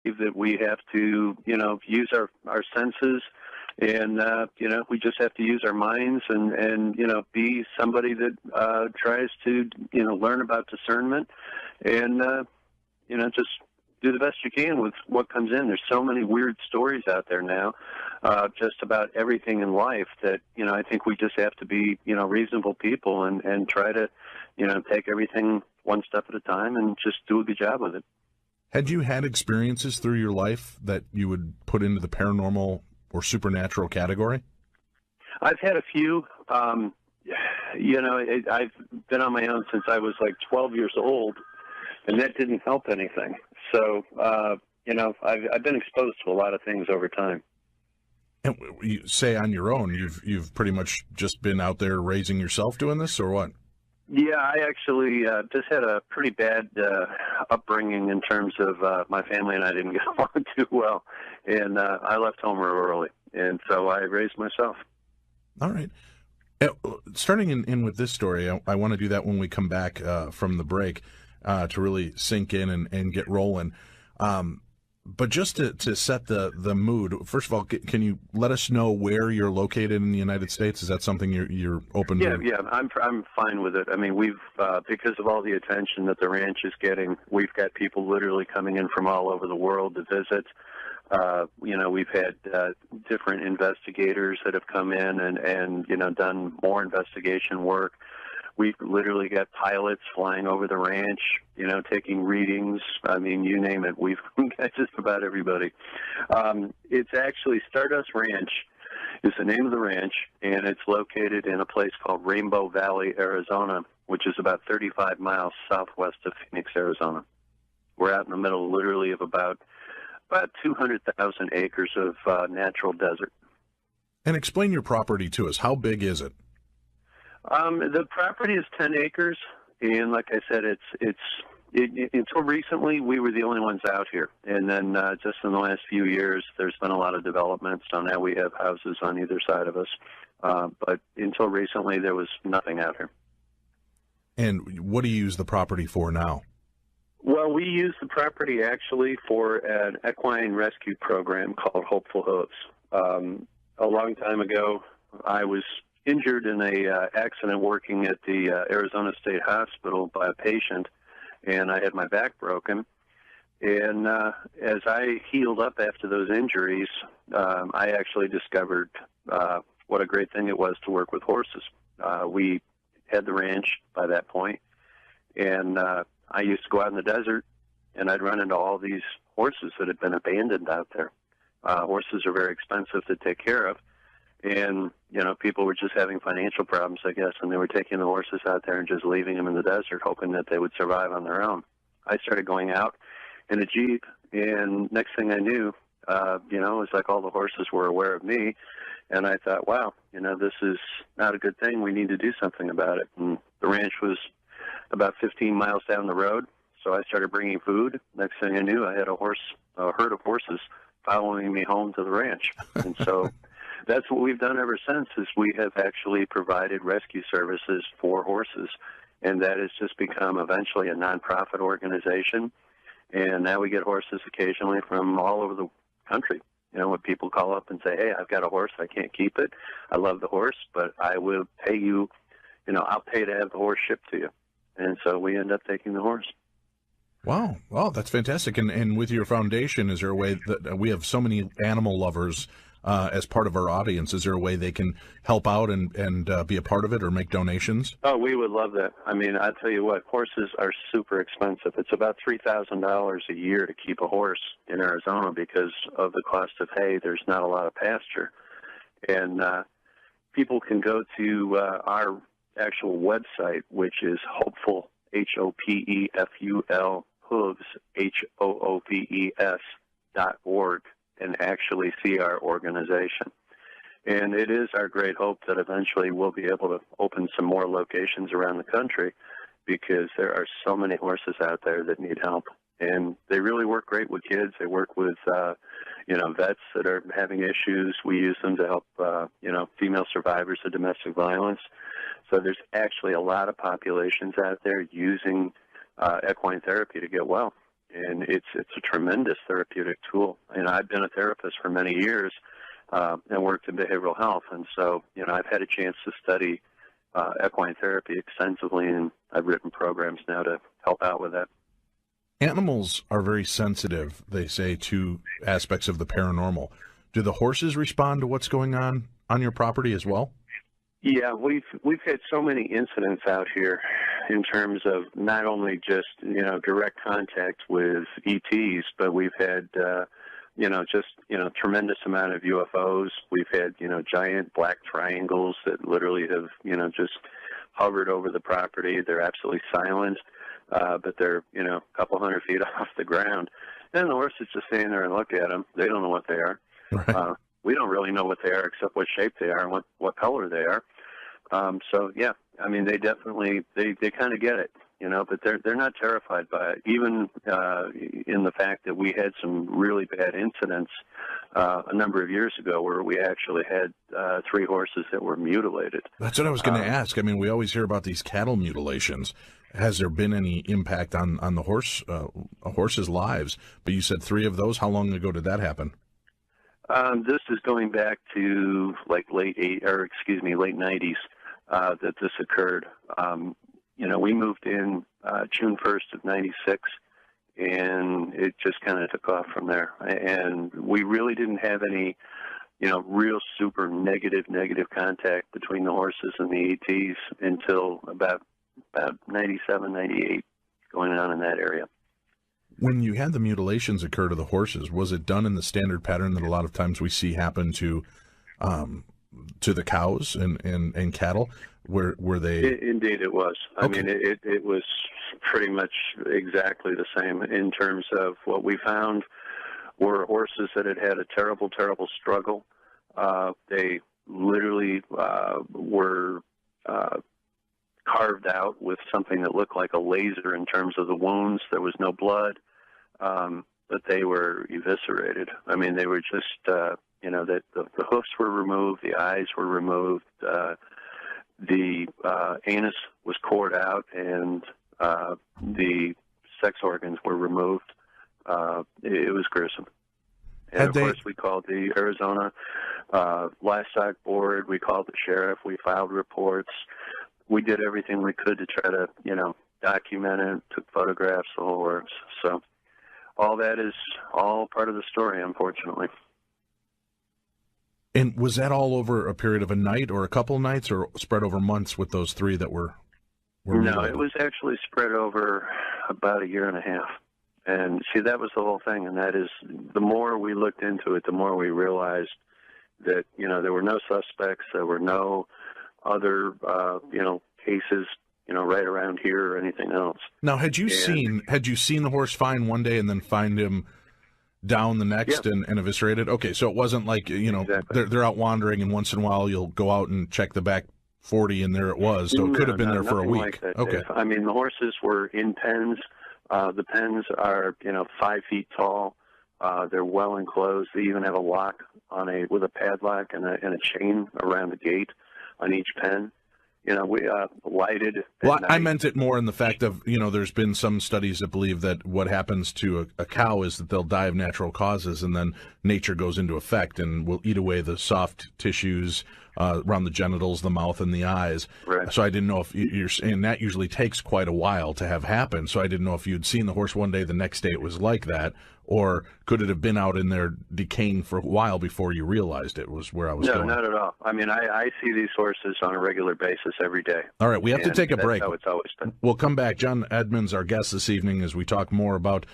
that we have to, use our senses, and we just have to use our minds, and be somebody that tries to learn about discernment, and just do the best you can with what comes in. There's so many weird stories out there now, just about everything in life, that I think we just have to be reasonable people, and try to take everything one step at a time and just do a good job with it. Had you had experiences through your life that you would put into the paranormal or supernatural category? I've had a few. I've been on my own since I was like 12 years old, and that didn't help anything. So, I've been exposed to a lot of things over time. And you say on your own, you've pretty much just been out there raising yourself doing this, or what? Yeah, I actually just had a pretty bad upbringing in terms of my family and I didn't get along too well, and I left home real early, and so I raised myself. All right. Starting in with this story, I want to do that when we come back from the break to really sink in and get rolling. But just to set the mood, first of all, can you let us know where you're located in the United States? Is that something you're open to? Yeah, I'm fine with it. I mean, we've because of all the attention that the ranch is getting, we've got people literally coming in from all over the world to visit. We've had different investigators that have come in and done more investigation work. We've literally got pilots flying over the ranch, taking readings. I mean, you name it. We've got just about everybody. It's actually Stardust Ranch is the name of the ranch, and it's located in a place called Rainbow Valley, Arizona, which is about 35 miles southwest of Phoenix, Arizona. We're out in the middle, literally, of about 200,000 acres of natural desert. And explain your property to us. How big is it? The property is 10 acres, and like I said, until recently, we were the only ones out here. And then just in the last few years, there's been a lot of development, so now we have houses on either side of us. But until recently, there was nothing out here. And what do you use the property for now? Well, we use the property actually for an equine rescue program called Hopeful Hooves. A long time ago, I was injured in a accident working at the Arizona State Hospital by a patient, and I had my back broken. And as I healed up after those injuries, I actually discovered what a great thing it was to work with horses. We had the ranch by that point, and I used to go out in the desert, and I'd run into all these horses that had been abandoned out there. Horses are very expensive to take care of, and people were just having financial problems, I guess, and they were taking the horses out there and just leaving them in the desert, hoping that they would survive on their own. I started going out in a Jeep, and next thing I knew, it was like all the horses were aware of me, and I thought, wow, this is not a good thing. We need to do something about it. And the ranch was about 15 miles down the road, so I started bringing food. Next thing I knew, I had a herd of horses following me home to the ranch. And so that's what we've done ever since, is we have actually provided rescue services for horses, and that has just become eventually a nonprofit organization. And now we get horses occasionally from all over the country. When people call up and say, hey, I've got a horse, I can't keep it. I love the horse, but I will pay you, I'll pay to have the horse shipped to you. And so we end up taking the horse. Wow. Well, that's fantastic. And with your foundation, is there a way that we have so many animal lovers as part of our audience? Is there a way they can help out and be a part of it or make donations? Oh, we would love that. I mean, I tell you what, horses are super expensive. It's about $3,000 a year to keep a horse in Arizona because of the cost of hay. There's not a lot of pasture. And people can go to our actual website, which is Hopeful, Hopeful, Hooves, HOOVES.org, and actually see our organization. And it is our great hope that eventually we'll be able to open some more locations around the country, because there are so many horses out there that need help. And they really work great with kids. They work with, vets that are having issues. We use them to help, female survivors of domestic violence. So there's actually a lot of populations out there using equine therapy to get well. and it's a tremendous therapeutic tool. And I've been a therapist for many years and worked in behavioral health, and so I've had a chance to study equine therapy extensively, and I've written programs now to help out with that. Animals are very sensitive, they say, to aspects of the paranormal. Do the horses respond to what's going on your property as well? Yeah, we've had so many incidents out here in terms of not only just direct contact with ETs, but we've had tremendous amount of UFOs. We've had giant black triangles that literally have just hovered over the property. They're absolutely silent, but they're a couple hundred feet off the ground, and the horses just stand there and look at them. They don't know what they are. Right. We don't really know what they are except what shape they are and what color they are. So yeah, I mean, they definitely they kind of get it, but they're not terrified by it. Even in the fact that we had some really bad incidents a number of years ago where we actually had 3 horses that were mutilated. That's what I was going to ask. I mean, we always hear about these cattle mutilations. Has there been any impact on the horses' lives? But you said 3 of those. How long ago did that happen? This is going back to like late 90s that this occurred. We moved in June 1st of 96, and it just kind of took off from there. And we really didn't have any, real super negative contact between the horses and the ETs until about 97, 98, going on in that area. When you had the mutilations occur to the horses, was it done in the standard pattern that a lot of times we see happen to the cows and cattle? Were they? Indeed, it was. Okay. I mean, it was pretty much exactly the same in terms of what we found were horses that had a terrible struggle. They literally were carved out with something that looked like a laser in terms of the wounds. There was no blood. But they were eviscerated. I mean, they were just, that the hoofs were removed, the eyes were removed, the anus was cored out, and the sex organs were removed. It was gruesome. And of course, we called the Arizona Livestock Board. We called the sheriff. We filed reports. We did everything we could to try to, document it, took photographs, the whole works. So all that is all part of the story, unfortunately. And was that all over a period of a night or a couple nights, or spread over months with those 3 that were No, it was actually spread over about a year and a half. And see, that was the whole thing, and that is, the more we looked into it, the more we realized that, there were no suspects, there were no other, cases, right around here or anything else. Now, had you seen the horse fine one day and then find him down the next and eviscerated? Okay, so it wasn't like, exactly. They're out wandering, and once in a while you'll go out and check the back 40 and there it was. So it could have been there for a week. Like that, okay. Dave. I mean, the horses were in pens. The pens are, 5 feet tall. They're well enclosed. They even have a lock with a padlock and a chain around the gate on each pen. We lighted. Well, I meant it more in the fact of, there's been some studies that believe that what happens to a cow is that they'll die of natural causes, and then nature goes into effect and will eat away the soft tissues around the genitals, the mouth, and the eyes. Right. So I didn't know if you're saying that usually takes quite a while to have happen. So I didn't know if you'd seen the horse one day, the next day it was like that, or could it have been out in there decaying for a while before you realized it, was where I was going. No, not at all. I mean, I see these horses on a regular basis every day. All right, we have to take a break. That's how it's always been. We'll come back. John Edmonds, our guest this evening, as we talk more about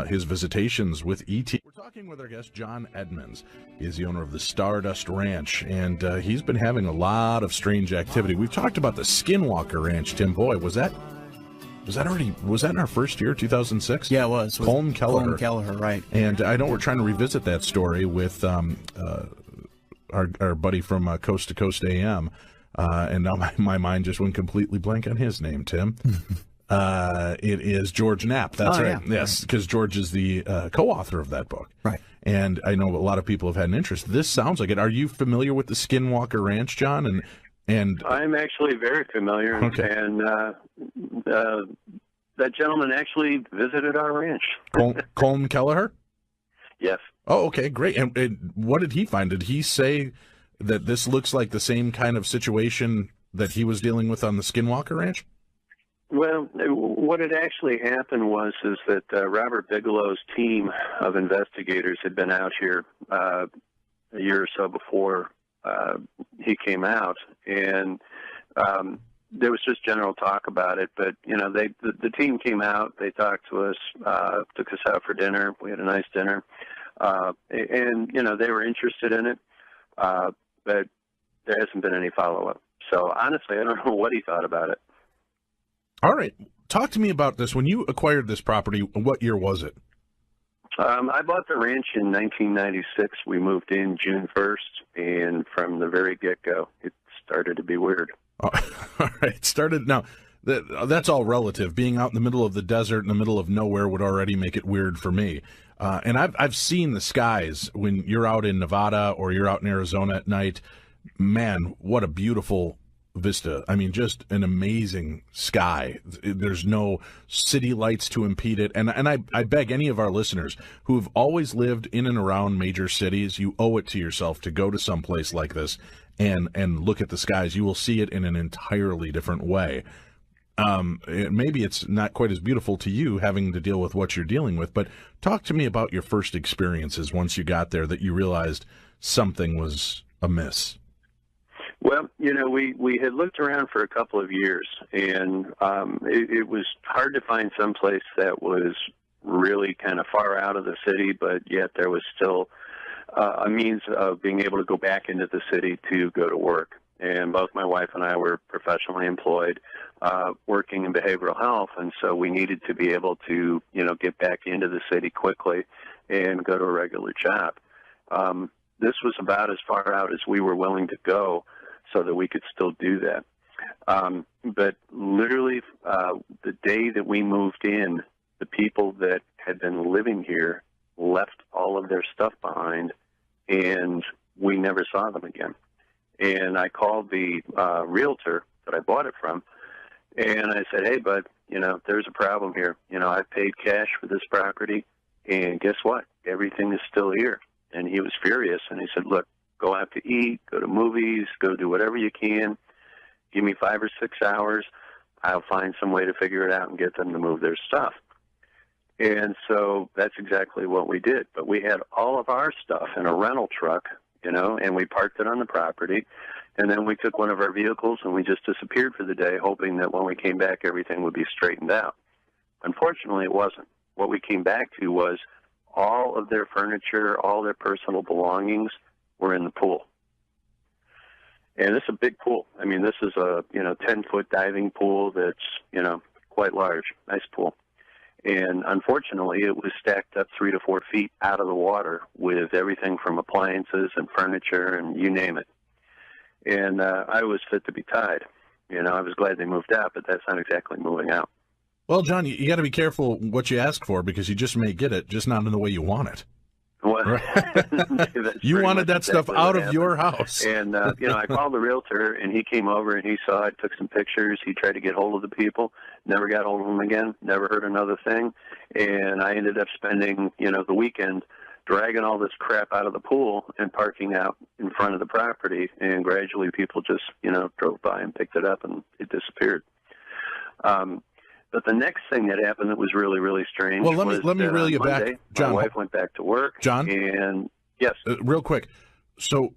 his visitations with E.T. We're talking with our guest, John Edmonds. He is the owner of the Stardust Ranch, and he's been having a lot of strange activity. We've talked about the Skinwalker Ranch, Tim. Boy, was that in our first year, 2006? Yeah, it was. Colm Kelleher, right. And I know we're trying to revisit that story with our buddy from Coast to Coast AM, and now my mind just went completely blank on his name, Tim. It is George Knapp. That's right. Yeah. Yes, because George is the co-author of that book. Right. And I know a lot of people have had an interest. This sounds like it. Are you familiar with the Skinwalker Ranch, John? And I'm actually very familiar. Okay. And that gentleman actually visited our ranch. Colm Kelleher? Yes. Oh, okay, great. And what did he find? Did he say that this looks like the same kind of situation that he was dealing with on the Skinwalker Ranch? Well, what had actually happened is that Robert Bigelow's team of investigators had been out here a year or so before he came out, and there was just general talk about it. But the team came out, they talked to us, took us out for dinner. We had a nice dinner, and they were interested in it, but there hasn't been any follow-up. So honestly, I don't know what he thought about it. All right. Talk to me about this. When you acquired this property, what year was it? I bought the ranch in 1996. We moved in June 1st, and from the very get-go, it started to be weird. All right. Started now. That's all relative. Being out in the middle of the desert, in the middle of nowhere, would already make it weird for me. And I've seen the skies when you're out in Nevada or you're out in Arizona at night. Man, what a beautiful vista. I mean, just an amazing sky. There's no city lights to impede it. And I beg any of our listeners who have always lived in and around major cities, you owe it to yourself to go to some place like this and look at the skies. You will see it in an entirely different way. Maybe it's not quite as beautiful to you having to deal with what you're dealing with, but talk to me about your first experiences once you got there that you realized something was amiss. Well, we had looked around for a couple of years, and it was hard to find some place that was really kind of far out of the city, but yet there was still a means of being able to go back into the city to go to work. And both my wife and I were professionally employed, working in behavioral health, and so we needed to be able to, get back into the city quickly and go to a regular job. This was about as far out as we were willing to go so that we could still do that. But literally, the day that we moved in, the people that had been living here left all of their stuff behind, and we never saw them again. And I called the realtor that I bought it from, and I said, hey, bud, there's a problem here. I've paid cash for this property, and guess what? Everything is still here. And he was furious, and he said, look, go out to eat, go to movies, go do whatever you can. Give me 5 or 6 hours. I'll find some way to figure it out and get them to move their stuff. And so that's exactly what we did. But we had all of our stuff in a rental truck, and we parked it on the property. And then we took one of our vehicles and we just disappeared for the day, hoping that when we came back, everything would be straightened out. Unfortunately, it wasn't. What we came back to was all of their furniture, all their personal belongings were in the pool. And this is a big pool. I mean, this is a 10-foot diving pool that's quite large, nice pool. And unfortunately, it was stacked up 3 to 4 feet out of the water with everything from appliances and furniture and you name it. And I was fit to be tied. I was glad they moved out, but that's not exactly moving out. Well, John, you got to be careful what you ask for because you just may get it, just not in the way you want it. Well, right. You wanted that stuff out of your house. And, I called the realtor, and he came over, and he saw it, took some pictures. He tried to get hold of the people, never got hold of them again, never heard another thing. And I ended up spending, the weekend dragging all this crap out of the pool and parking out in front of the property. And gradually people just, drove by and picked it up, and it disappeared. But the next thing that happened that was really, really strange. Well, let me reel you Monday, back, John. My wife went back to work. John, and yes, real quick. So,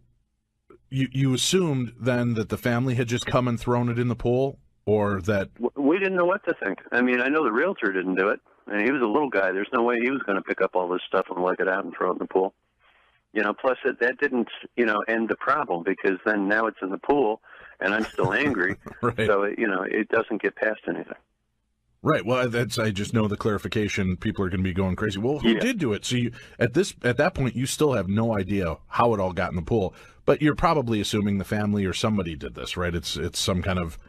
you assumed then that the family had just come and thrown it in the pool, or that we didn't know what to think. I mean, I know the realtor didn't do it, and he was a little guy. There's no way he was going to pick up all this stuff and lug it out and throw it in the pool. Plus that didn't end the problem because then now it's in the pool, and I'm still angry. Right. So it doesn't get past anything. Right. Well, I just know the clarification. People are going to be going crazy. Well, who did do it? So at that point, you still have no idea how it all got in the pool, but you're probably assuming the family or somebody did this, right? It's some kind of.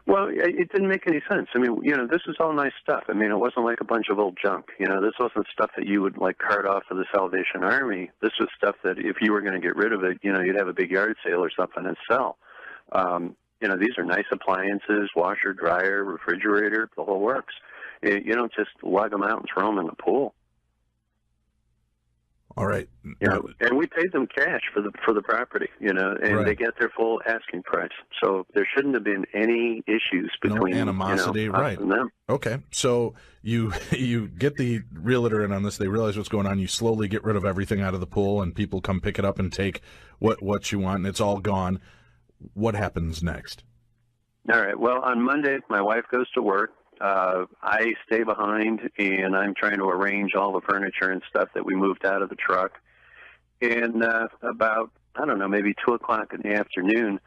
Well, it didn't make any sense. I mean, this is all nice stuff. I mean, it wasn't like a bunch of old junk. This wasn't stuff that you would cart off to the Salvation Army. This was stuff that if you were going to get rid of it, you'd have a big yard sale or something and sell. These are nice appliances, washer, dryer, refrigerator, the whole works. You don't just lug them out and throw them in the pool. All right. You know, and we paid them cash for the property, you know, and Right. they get their full asking price. So there shouldn't have been any issues between no animosity, you know, right? us and them. Okay, so you get the realtor in on this. They realize what's going on. You slowly get rid of everything out of the pool, and people come pick it up and take what you want, and it's all gone. What happens next? All right. Well, on Monday, my wife goes to work. I stay behind, and I'm trying to arrange all the furniture and stuff that we moved out of the truck. And about, I don't know, maybe 2 o'clock in the afternoon,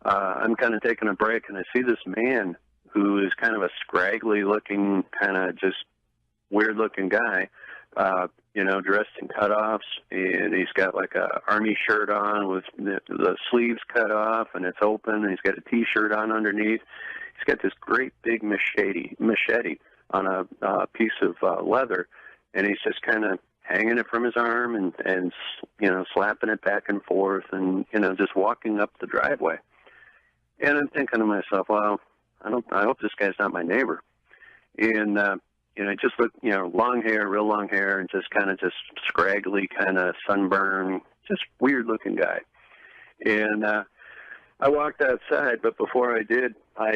I'm kind of taking a break, and I see this man who is kind of a scraggly-looking, kind of just weird-looking guy, you know, dressed in cutoffs, and he's got like a army shirt on with the sleeves cut off, and it's open, and he's got a T-shirt on underneath. He's got this great big machete on a piece of leather, and he's just kind of hanging it from his arm and you know, slapping it back and forth, and you know, just walking up the driveway. And I'm thinking to myself, well, I hope this guy's not my neighbor. And you know, just look, you know, long hair, real long hair, and just scraggly, kind of sunburn, just weird looking guy. And I walked outside, but before I did, I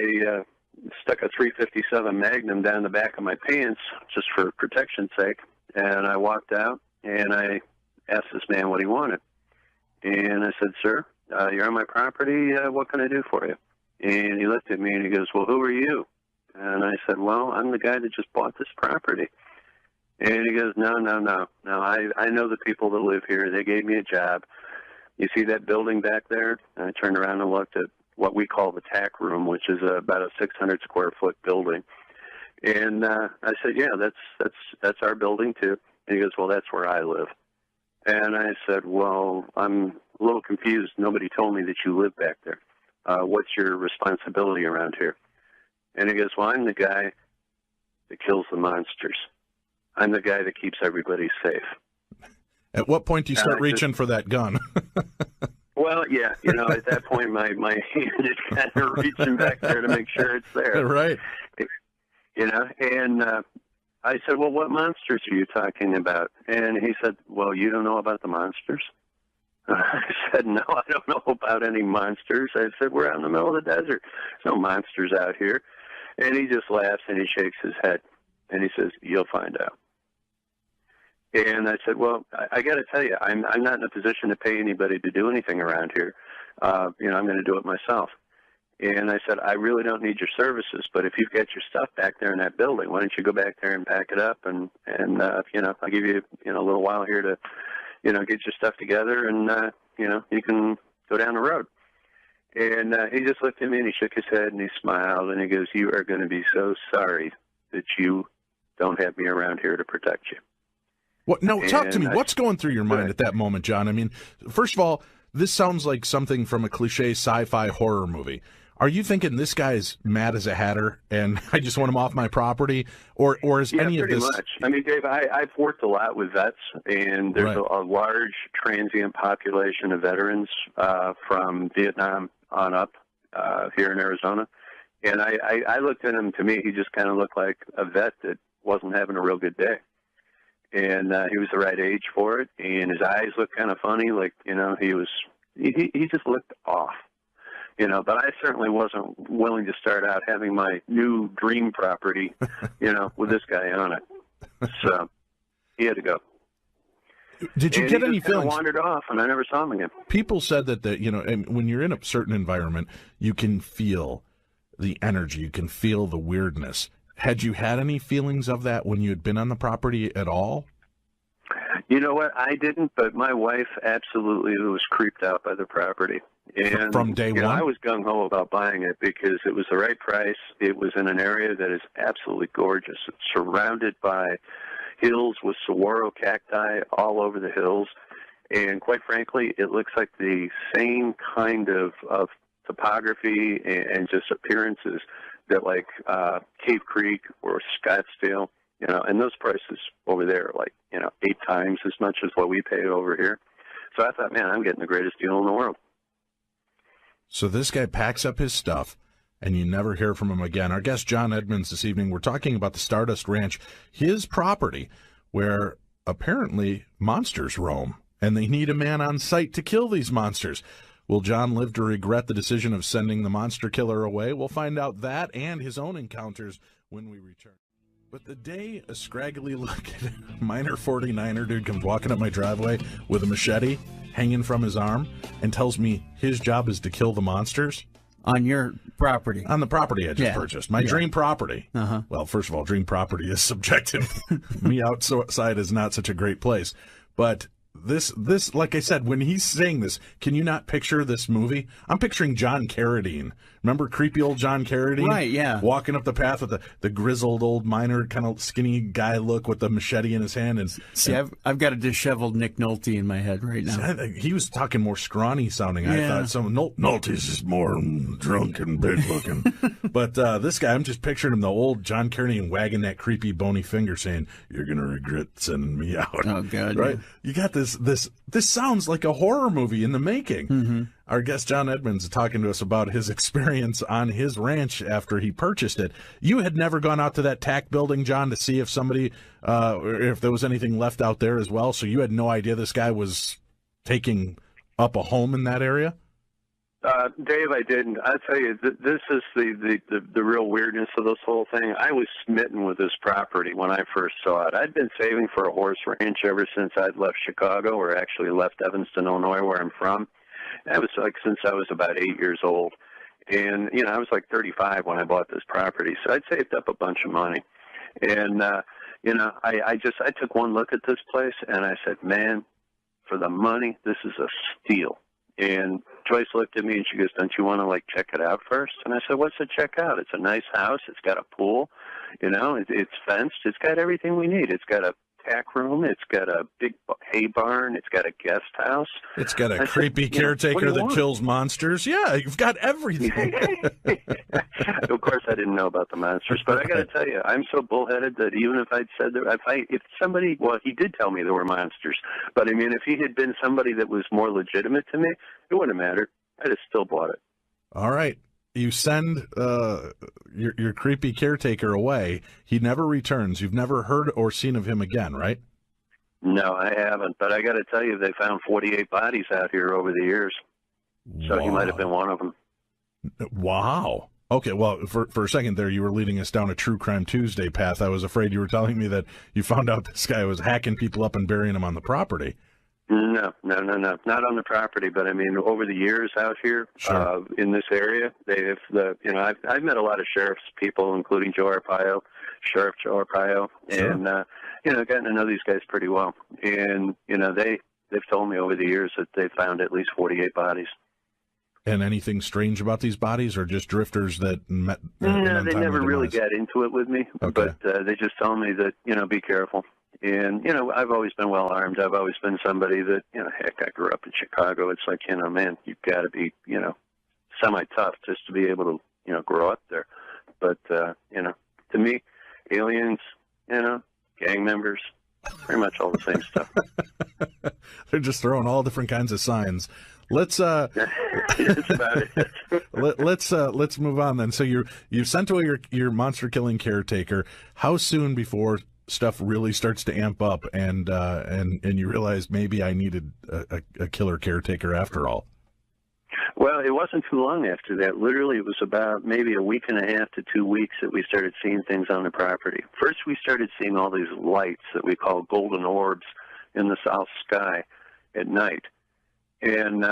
stuck a .357 Magnum down the back of my pants just for protection's sake. And I walked out, and I asked this man what he wanted. And I said, "Sir, you're on my property. What can I do for you?" And he looked at me, and he goes, "Well, who are you?" And I said, "Well, I'm the guy that just bought this property." And he goes, No, I know the people that live here. They gave me a job. You see that building back there?" And I turned around and looked at what we call the tack room, which is about a 600 square foot building. And I said, "Yeah, that's our building too." And he goes, "Well, that's where I live." And I said, "Well, I'm a little confused. Nobody told me that you live back there. What's your responsibility around here?" And he goes, "Well, I'm the guy that kills the monsters. I'm the guy that keeps everybody safe." At what point do you start reaching for that gun? Well, yeah, you know, at that point, my hand is kind of reaching back there to make sure it's there. Right. You know, and I said, "Well, what monsters are you talking about?" And he said, "Well, you don't know about the monsters?" I said, "No, I don't know about any monsters." I said, "We're out in the middle of the desert. There's no monsters out here." And he just laughs and he shakes his head. And he says, "You'll find out." And I said, "Well, I got to tell you, I'm not in a position to pay anybody to do anything around here. You know, I'm going to do it myself." And I said, "I really don't need your services, but if you've got your stuff back there in that building, why don't you go back there and pack it up? And you know, I'll give you, you know, a little while here to, you know, get your stuff together, and you know, you can go down the road." And he just looked at me and he shook his head and he smiled and he goes, "You are going to be so sorry that you don't have me around here to protect you." What? No, talk to me. What's going through your mind at that moment, John? I mean, first of all, this sounds like something from a cliche sci-fi horror movie. Are you thinking this guy's mad as a hatter and I just want him off my property? Or is any of this... pretty much. I mean, Dave, I've worked a lot with vets, and there's a large transient population of veterans from Vietnam on up here in Arizona. And I looked at him, to me, he just kind of looked like a vet that wasn't having a real good day. And he was the right age for it, and his eyes looked kind of funny, like, you know, he just looked off. You know, but I certainly wasn't willing to start out having my new dream property, you know, with this guy on it. So he had to go. Did you get any feelings? He wandered off, and I never saw him again. People said that you know, and when you're in a certain environment, you can feel the energy, you can feel the weirdness. Had you had any feelings of that when you had been on the property at all? You know what? I didn't, but my wife absolutely was creeped out by the property. And from day one? I was gung-ho about buying it because it was the right price. It was in an area that is absolutely gorgeous. It's surrounded by hills with saguaro cacti all over the hills. And quite frankly, it looks like the same kind of topography and just appearances that like Cave Creek or Scottsdale, you know, and those prices over there are like, you know, 8 times as much as what we pay over here. So I thought, man, I'm getting the greatest deal in the world. So this guy packs up his stuff and you never hear from him again. Our guest, John Edmonds, this evening, we're talking about the Stardust Ranch, his property, where apparently monsters roam, and they need a man on site to kill these monsters. Will John live to regret the decision of sending the monster killer away? We'll find out that and his own encounters when we return. But the day a scraggly-looking minor 49er dude comes walking up my driveway with a machete hanging from his arm and tells me his job is to kill the monsters. On your property. On the property I just purchased. My dream property. Well, first of all, dream property is subjective. Me outside is not such a great place. But this, like I said, when he's saying this, can you not picture this movie? I'm picturing John Carradine. Remember creepy old John Carradine? Right, yeah. Walking up the path with the grizzled old miner, kind of skinny guy look with the machete in his hand. See, I've got a disheveled Nick Nolte in my head right now. He was talking more scrawny sounding. Yeah. I thought Nolte's is more drunk and big looking. But this guy, I'm just picturing him, the old John Carradine wagging that creepy bony finger saying, "You're going to regret sending me out." Oh, God. Right? Yeah. You got this sounds like a horror movie in the making. Mm-hmm. Our guest, John Edmonds, is talking to us about his experience on his ranch after he purchased it. You had never gone out to that tack building, John, to see if somebody, if there was anything left out there as well, so you had no idea this guy was taking up a home in that area? Dave, I didn't. I tell you, this is the real weirdness of this whole thing. I was smitten with this property when I first saw it. I'd been saving for a horse ranch ever since I'd left Chicago, or actually left Evanston, Illinois, where I'm from. That was like since I was about 8 years old. And, I was like 35 when I bought this property. So I'd saved up a bunch of money. And, I took one look at this place and I said, man, for the money, this is a steal. And Joyce looked at me and she goes, "Don't you want to check it out first?" And I said, "What's to check out? It's a nice house. It's got a pool, it's fenced. It's got everything we need. It's got a tack room. It's got a big hay barn. It's got a guest house. It's got a creepy caretaker that kills monsters. Yeah, you've got everything." Of course, I didn't know about the monsters, but I got to tell you, I'm so bullheaded that even if I'd said there, if somebody, well, he did tell me there were monsters, but I mean, if he had been somebody that was more legitimate to me, it wouldn't have mattered. I'd have still bought it. All right. You send your creepy caretaker away. He never returns. You've never heard or seen of him again, right? No, I haven't. But I got to tell you, they found 48 bodies out here over the years. So he might have been one of them. Wow. Okay, well, for a second there, you were leading us down a True Crime Tuesday path. I was afraid you were telling me that you found out this guy was hacking people up and burying them on the property. No, not on the property, but I mean, over the years out here, sure. In this area, I've met a lot of sheriff's people, including Sheriff Joe Arpaio, sure. and gotten to know these guys pretty well. And they've told me over the years that they found at least 48 bodies. And anything strange about these bodies, or just drifters that met? No, they never really got into it with me, okay. But they just tell me that be careful. And, I've always been well armed. I've always been somebody that, heck, I grew up in Chicago. It's like, man, you've got to be, semi-tough just to be able to, grow up there. But, to me, aliens, gang members, pretty much all the same stuff. They're just throwing all different kinds of signs. Let's That's about it. let's move on then. So you've sent away your monster killing caretaker. How soon before stuff really starts to amp up and you realize maybe I needed a killer caretaker after all? Well, it wasn't too long after that. Literally, it was about maybe a week and a half to 2 weeks that we started seeing things on the property. First, we started seeing all these lights that we call golden orbs in the south sky at night. And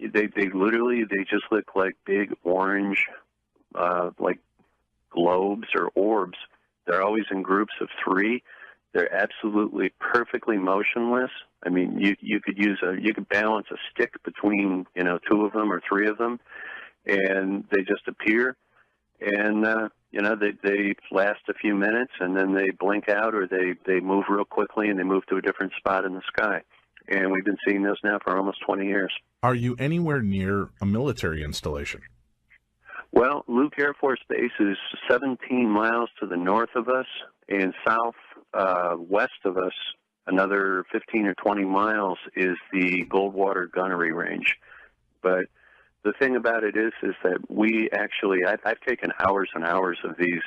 they just look like big orange, like globes or orbs. They're always in groups of 3. They're absolutely perfectly motionless. I mean, you could balance a stick between 2 of them or 3 of them, and they just appear, and they last a few minutes, and then they blink out, or they move real quickly and they move to a different spot in the sky. And we've been seeing those now for almost 20 years. Are you anywhere near a military installation? Well, Luke Air Force Base is 17 miles to the north of us, and west of us, another 15 or 20 miles, is the Goldwater Gunnery Range. But the thing about it is that we actually, I've taken hours and hours of these,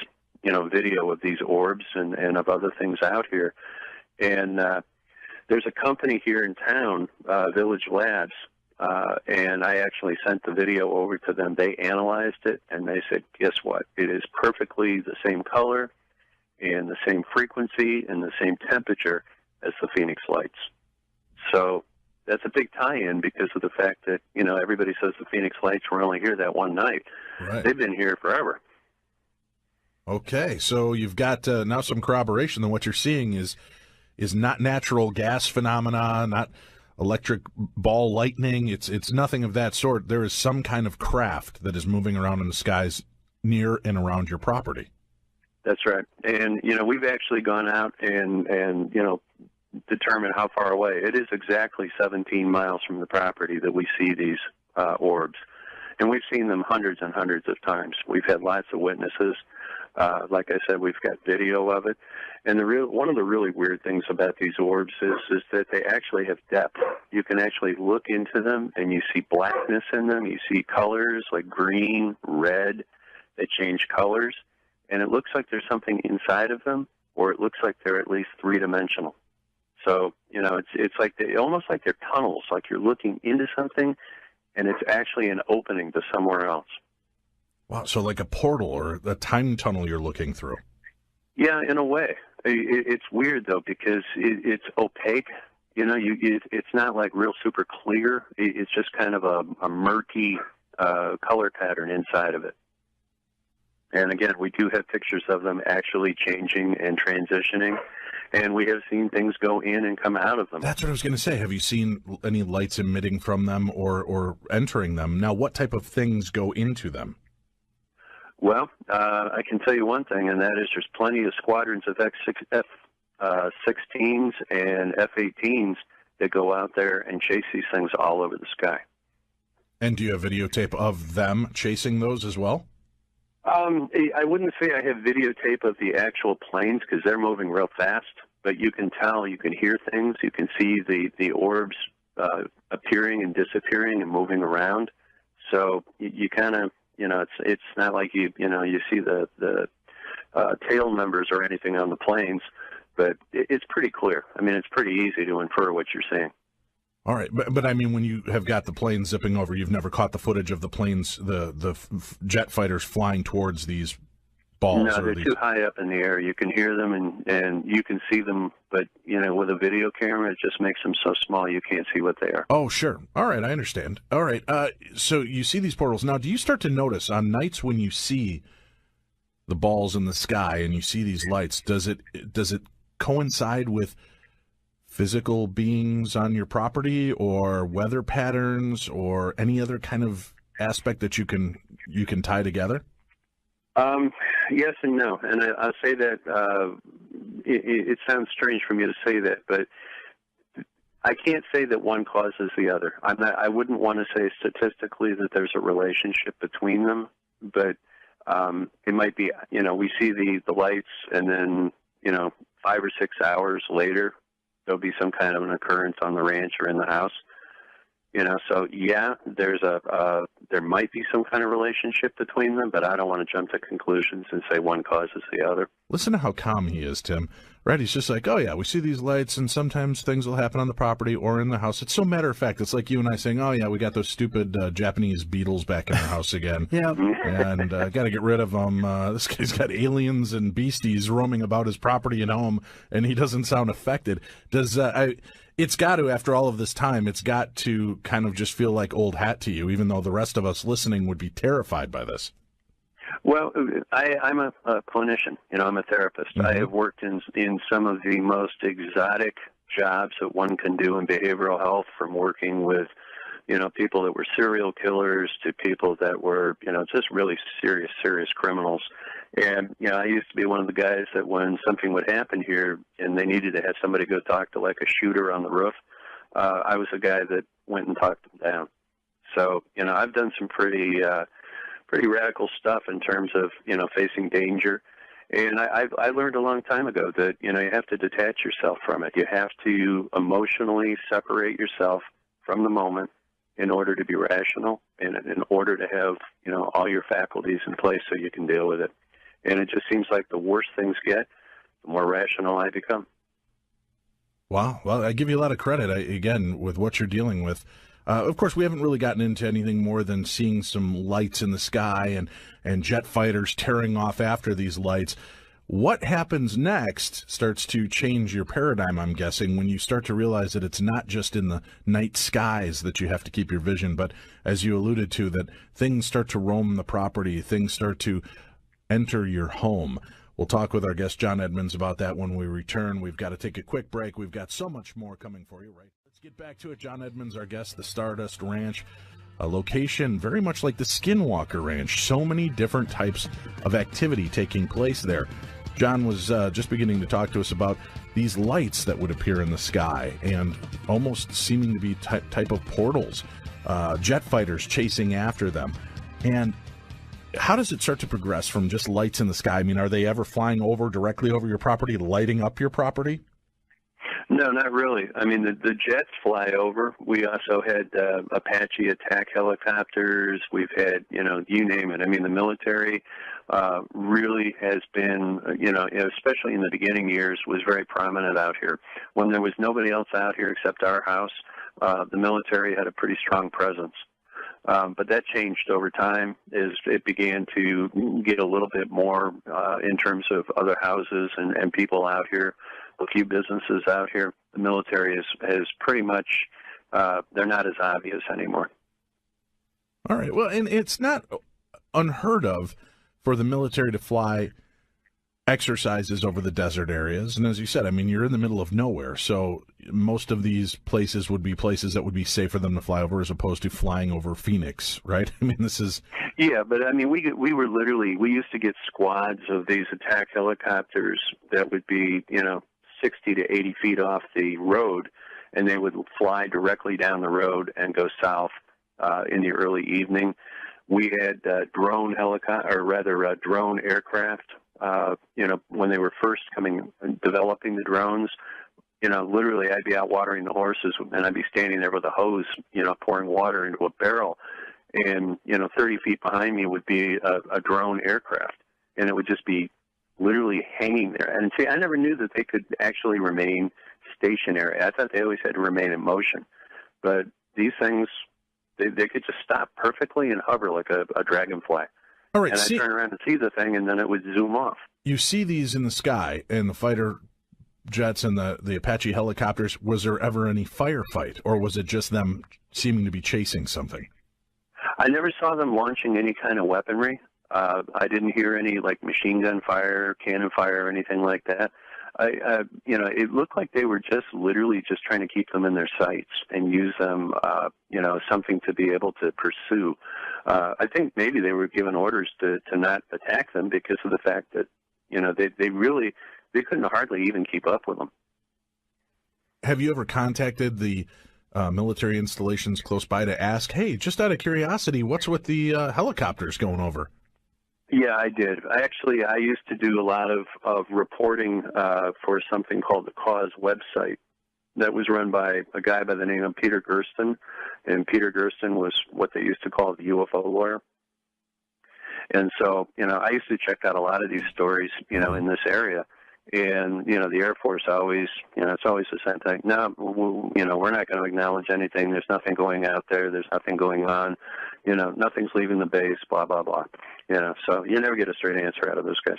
video of these orbs and of other things out here. And there's a company here in town, Village Labs, and I actually sent the video over to them. They analyzed it, and they said, guess what? It is perfectly the same color and the same frequency and the same temperature as the Phoenix lights. So that's a big tie-in because of the fact that, everybody says the Phoenix lights were only here that one night. Right. They've been here forever. Okay, so you've got now some corroboration that what you're seeing is not natural gas phenomena, not electric ball lightning. It's nothing of that sort. There is some kind of craft that is moving around in the skies near and around your property. That's right. And, we've actually gone out and determined how far away. It is exactly 17 miles from the property that we see these orbs. And we've seen them hundreds and hundreds of times. We've had lots of witnesses. Like I said, we've got video of it. And one of the really weird things about these orbs is that they actually have depth. You can actually look into them, and you see blackness in them. You see colors like green, red. They change colors. And it looks like there's something inside of them, or it looks like they're at least three-dimensional. So, it's like almost like they're tunnels, like you're looking into something, and it's actually an opening to somewhere else. Wow, so like a portal or a time tunnel you're looking through. Yeah, in a way. It's weird, though, because it's opaque. It's not like real super clear. It's just kind of a murky color pattern inside of it. And again, we do have pictures of them actually changing and transitioning, and we have seen things go in and come out of them. That's what I was going to say. Have you seen any lights emitting from them or entering them? Now, what type of things go into them? Well, I can tell you one thing, and that is there's plenty of squadrons of F-16s and F-18s that go out there and chase these things all over the sky. And do you have videotape of them chasing those as well? I wouldn't say I have videotape of the actual planes because they're moving real fast, but you can tell, you can hear things, you can see the orbs appearing and disappearing and moving around. So you kind of, it's not like you see the tail numbers or anything on the planes, but it's pretty clear. I mean, it's pretty easy to infer what you're seeing. All right, but I mean, when you have got the planes zipping over, you've never caught the footage of the planes, the jet fighters flying towards these balls. No, they're too high up in the air. You can hear them and you can see them, but with a video camera, it just makes them so small you can't see what they are. Oh, sure. All right, I understand. All right, so you see these portals now. Do you start to notice on nights when you see the balls in the sky and you see these lights? Does it coincide with physical beings on your property or weather patterns or any other kind of aspect that you can tie together? Yes and no. And I'll say that it sounds strange for me to say that, but I can't say that one causes the other. I wouldn't want to say statistically that there's a relationship between them, but it might be, we see the lights and then, 5 or 6 hours later, there'll be some kind of an occurrence on the ranch or in the house. So yeah, there might be some kind of relationship between them, but I don't want to jump to conclusions and say one causes the other. Listen to how calm he is, Tim. Right? He's just like, oh yeah, we see these lights, and sometimes things will happen on the property or in the house. It's so matter of fact. It's like you and I saying, oh yeah, we got those stupid Japanese beetles back in our house again. Yeah, and got to get rid of them. This guy's got aliens and beasties roaming about his property and home, and he doesn't sound affected. It's got to, after all of this time, it's got to kind of just feel like old hat to you, even though the rest of us listening would be terrified by this. Well, I'm a clinician. I'm a therapist. Mm-hmm. I have worked in some of the most exotic jobs that one can do in behavioral health, from working with, people that were serial killers to people that were, just really serious criminals. And, I used to be one of the guys that when something would happen here and they needed to have somebody go talk to like a shooter on the roof, I was the guy that went and talked them down. So, I've done some pretty radical stuff in terms of, facing danger. And I learned a long time ago that, you have to detach yourself from it. You have to emotionally separate yourself from the moment in order to be rational and in order to have, all your faculties in place so you can deal with it. And it just seems like the worse things get, the more rational I become. Wow. Well, I give you a lot of credit, again, with what you're dealing with. Of course, we haven't really gotten into anything more than seeing some lights in the sky and jet fighters tearing off after these lights. What happens next starts to change your paradigm, I'm guessing, when you start to realize that it's not just in the night skies that you have to keep your vision, but as you alluded to, that things start to roam the property, things start to enter your home. We'll talk with our guest, John Edmonds, about that when we return. We've got to take a quick break. We've got so much more coming for you, right? Let's get back to it. John Edmonds, our guest, the Stardust Ranch, a location very much like the Skinwalker Ranch. So many different types of activity taking place there. John was just beginning to talk to us about these lights that would appear in the sky and almost seeming to be type of portals, jet fighters chasing after them. And how does it start to progress from just lights in the sky? I mean, are they ever flying directly over your property, lighting up your property? No, not really. I mean, the jets fly over. We also had Apache attack helicopters. We've had, you name it. I mean, the military really has been, especially in the beginning years, was very prominent out here. When there was nobody else out here except our house, the military had a pretty strong presence. But that changed over time as it began to get a little bit more in terms of other houses and people out here, a few businesses out here. The military has pretty much, they're not as obvious anymore. All right. Well, and it's not unheard of for the military to fly exercises over the desert areas. And as you said, I mean, you're in the middle of nowhere. So most of these places would be places that would be safe for them to fly over as opposed to flying over Phoenix, right? I mean, this is... Yeah, but I mean, we were literally, we used to get squads of these attack helicopters that would be, 60 to 80 feet off the road, and they would fly directly down the road and go south in the early evening. We had drone aircraft. When they were first developing the drones, literally I'd be out watering the horses and I'd be standing there with a hose, pouring water into a barrel. And, 30 feet behind me would be a drone aircraft. And it would just be literally hanging there. And see, I never knew that they could actually remain stationary. I thought they always had to remain in motion. But these things, they could just stop perfectly and hover like a dragonfly. All right, and I'd turn around and see the thing, and then it would zoom off. You see these in the sky, and the fighter jets and the Apache helicopters. Was there ever any firefight, or was it just them seeming to be chasing something? I never saw them launching any kind of weaponry. I didn't hear any, machine gun fire, cannon fire, or anything like that. It looked like they were just literally just trying to keep them in their sights and use them, something to be able to pursue. I think maybe they were given orders to not attack them because of the fact that, they couldn't hardly even keep up with them. Have you ever contacted the military installations close by to ask, hey, just out of curiosity, what's with the helicopters going over? Yeah, I did. I used to do a lot of reporting for something called the Cause website that was run by a guy by the name of Peter Gersten. And Peter Gersten was what they used to call the UFO lawyer. And so, I used to check out a lot of these stories, in this area. And, the Air Force always, it's always the same thing. No, we're not going to acknowledge anything. There's nothing going out there. There's nothing going on. Nothing's leaving the base, blah, blah, blah. So you never get a straight answer out of those guys.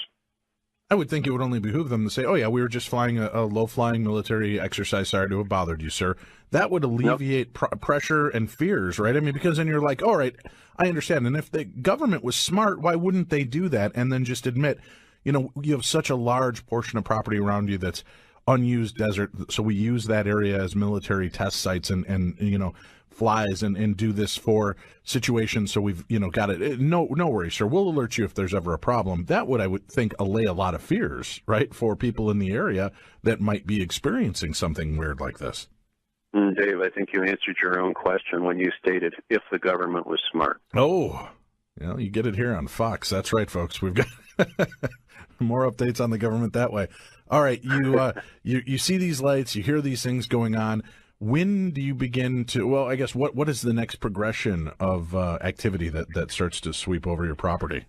I would think it would only behoove them to say, oh, yeah, we were just flying a low-flying military exercise. Sorry to have bothered you, sir. That would alleviate pressure and fears, right? I mean, because then you're like, all right, I understand. And if the government was smart, why wouldn't they do that and then just admit, you have such a large portion of property around you that's unused desert, so we use that area as military test sites and flies and do this for situations. So we've, got it. No worries, sir. We'll alert you if there's ever a problem. That would, I would think, allay a lot of fears, right, for people in the area that might be experiencing something weird like this. Dave, I think you answered your own question when you stated if the government was smart. Oh, you get it here on Fox. That's right, folks. We've got more updates on the government that way. All right, you see these lights, you hear these things going on. When do you begin to? Well, I guess what is the next progression of activity that starts to sweep over your property?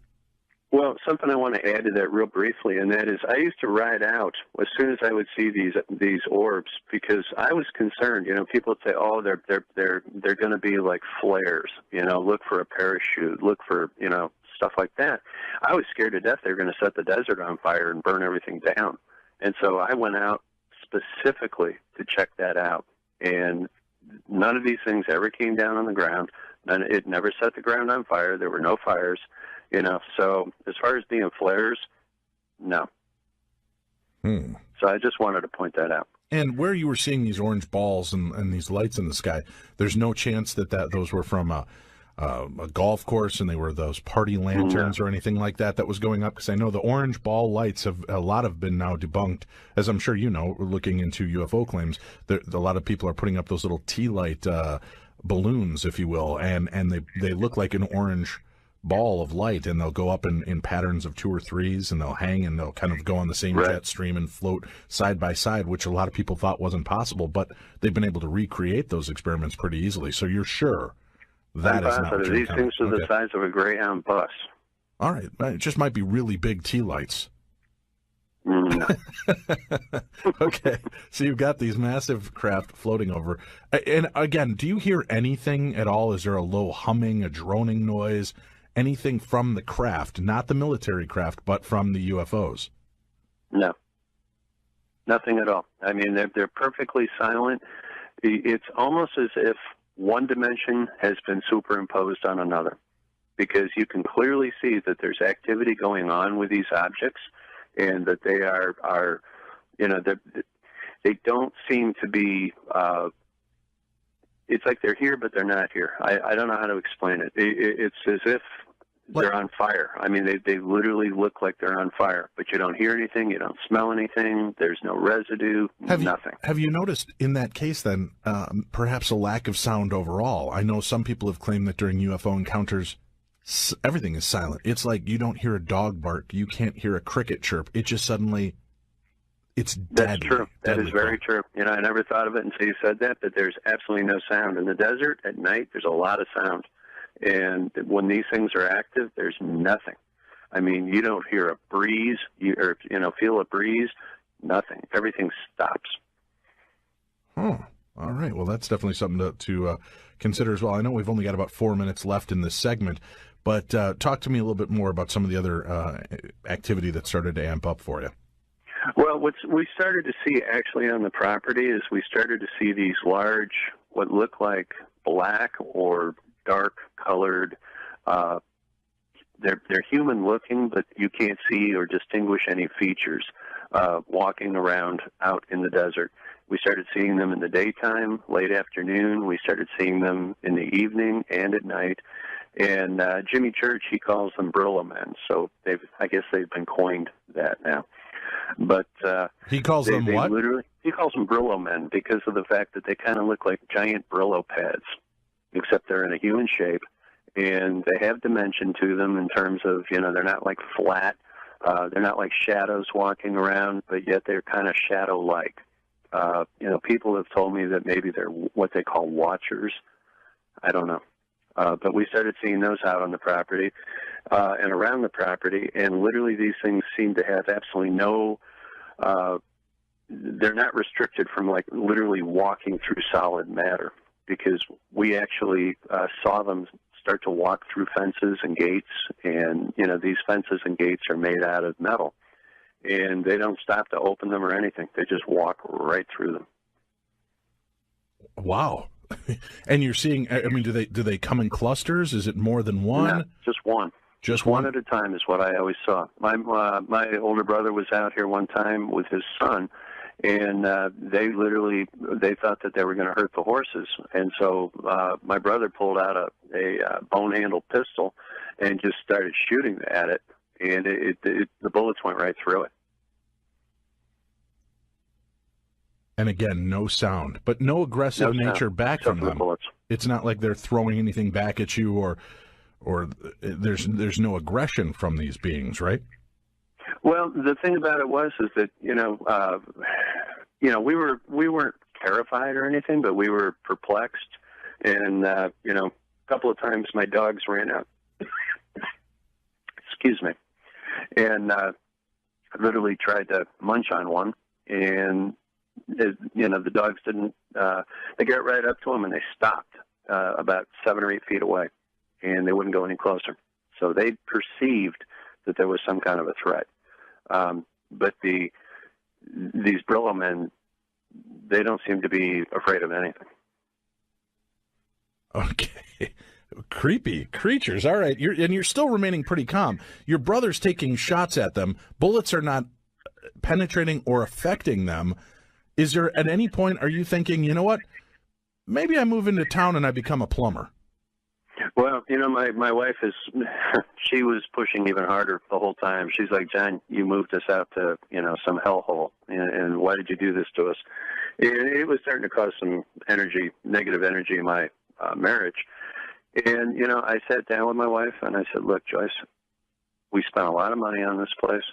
Well, something I want to add to that real briefly, and that is, I used to ride out as soon as I would see these orbs, because I was concerned. People would say, "Oh, they're going to be like flares." Look for a parachute. Look for stuff like that. I was scared to death they were going to set the desert on fire and burn everything down, and so I went out specifically to check that out. And none of these things ever came down on the ground. It never set the ground on fire. There were no fires. So as far as being flares, no. So I just wanted to point that out. And where you were seeing these orange balls and these lights in the sky, there's no chance that those were from a golf course and they were those party lanterns or anything like that was going up? Because I know the orange ball lights have been now debunked, as I'm sure you know, looking into UFO claims. A lot of people are putting up those little tea light balloons, if you will, and they look like an orange ball of light, and they'll go up in patterns of 2 or 3s, and they'll hang, and they'll kind of go on the same jet stream and float side by side, which a lot of people thought wasn't possible, but they've been able to recreate those experiments pretty easily. So you're sure that is not what you're These things are the size of a Greyhound bus. All right. It just might be really big tea lights. No. Okay. So you've got these massive craft floating over. And again, do you hear anything at all? Is there a low humming, a droning noise? Anything from the craft, not the military craft, but from the UFOs? No, nothing at all. I mean, they're perfectly silent. It's almost as if one dimension has been superimposed on another, because you can clearly see that there's activity going on with these objects, and that they are they don't seem to be. It's like they're here, but they're not here. I don't know how to explain it. It's as if they're on fire. I mean, they literally look like they're on fire, but you don't hear anything, you don't smell anything, there's no residue, nothing. Have you noticed in that case, then, perhaps a lack of sound overall? I know some people have claimed that during UFO encounters, everything is silent. It's like you don't hear a dog bark, you can't hear a cricket chirp. It just suddenly... It's deadly. That's true. That is very true. I never thought of it until you said that, but there's absolutely no sound. In the desert, at night, there's a lot of sound. And when these things are active, there's nothing. I mean, you don't hear a breeze, feel a breeze, nothing. Everything stops. Oh, all right. Well, that's definitely something to consider as well. I know we've only got about 4 minutes left in this segment, but talk to me a little bit more about some of the other activity that started to amp up for you. Well, what we started to see actually on the property is we started to see these large, what look like black or dark colored, they're human looking, but you can't see or distinguish any features, walking around out in the desert. We started seeing them in the daytime, late afternoon. We started seeing them in the evening and at night. And Jimmy Church, he calls them Brillo men. So I guess they've been coined that now. But he calls them what? He calls them Brillo men because of the fact that they kind of look like giant Brillo pads, except they're in a human shape, and they have dimension to them in terms of, they're not like flat, they're not like shadows walking around, but yet they're kind of shadow-like. People have told me that maybe they're what they call watchers. I don't know. But we started seeing those out on the property and around the property, and literally these things seem to have absolutely no, they're not restricted from like literally walking through solid matter, because we actually saw them start to walk through fences and gates, and, these fences and gates are made out of metal, and they don't stop to open them or anything. They just walk right through them. Wow. And you're seeing, I mean, do they come in clusters? Is it more than one? No, just one. Just one at a time is what I always saw. My older brother was out here one time with his son, and they thought that they were going to hurt the horses. And so my brother pulled out a bone-handled pistol and just started shooting at it, and the bullets went right through it. And again, no sound, but no aggressive nature back from them. It's not like they're throwing anything back at you, or there's no aggression from these beings, right? Well, the thing about it is that we weren't terrified or anything, but we were perplexed. And, a couple of times my dogs ran out. Excuse me. And literally tried to munch on one. And, the dogs didn't, they got right up to them and they stopped about 7 or 8 feet away. And they wouldn't go any closer. So they perceived that there was some kind of a threat. But these Brillo men, they don't seem to be afraid of anything. Okay. Creepy creatures. All right. You're still remaining pretty calm. Your brother's taking shots at them. Bullets are not penetrating or affecting them. Is there, at any point, are you thinking, you know what, maybe I move into town and I become a plumber? Well, my wife she was pushing even harder the whole time. She's like, John, you moved us out to, some hellhole, and why did you do this to us? It was starting to cause some negative energy in my marriage. And, I sat down with my wife and I said, look, Joyce, we spent a lot of money on this place.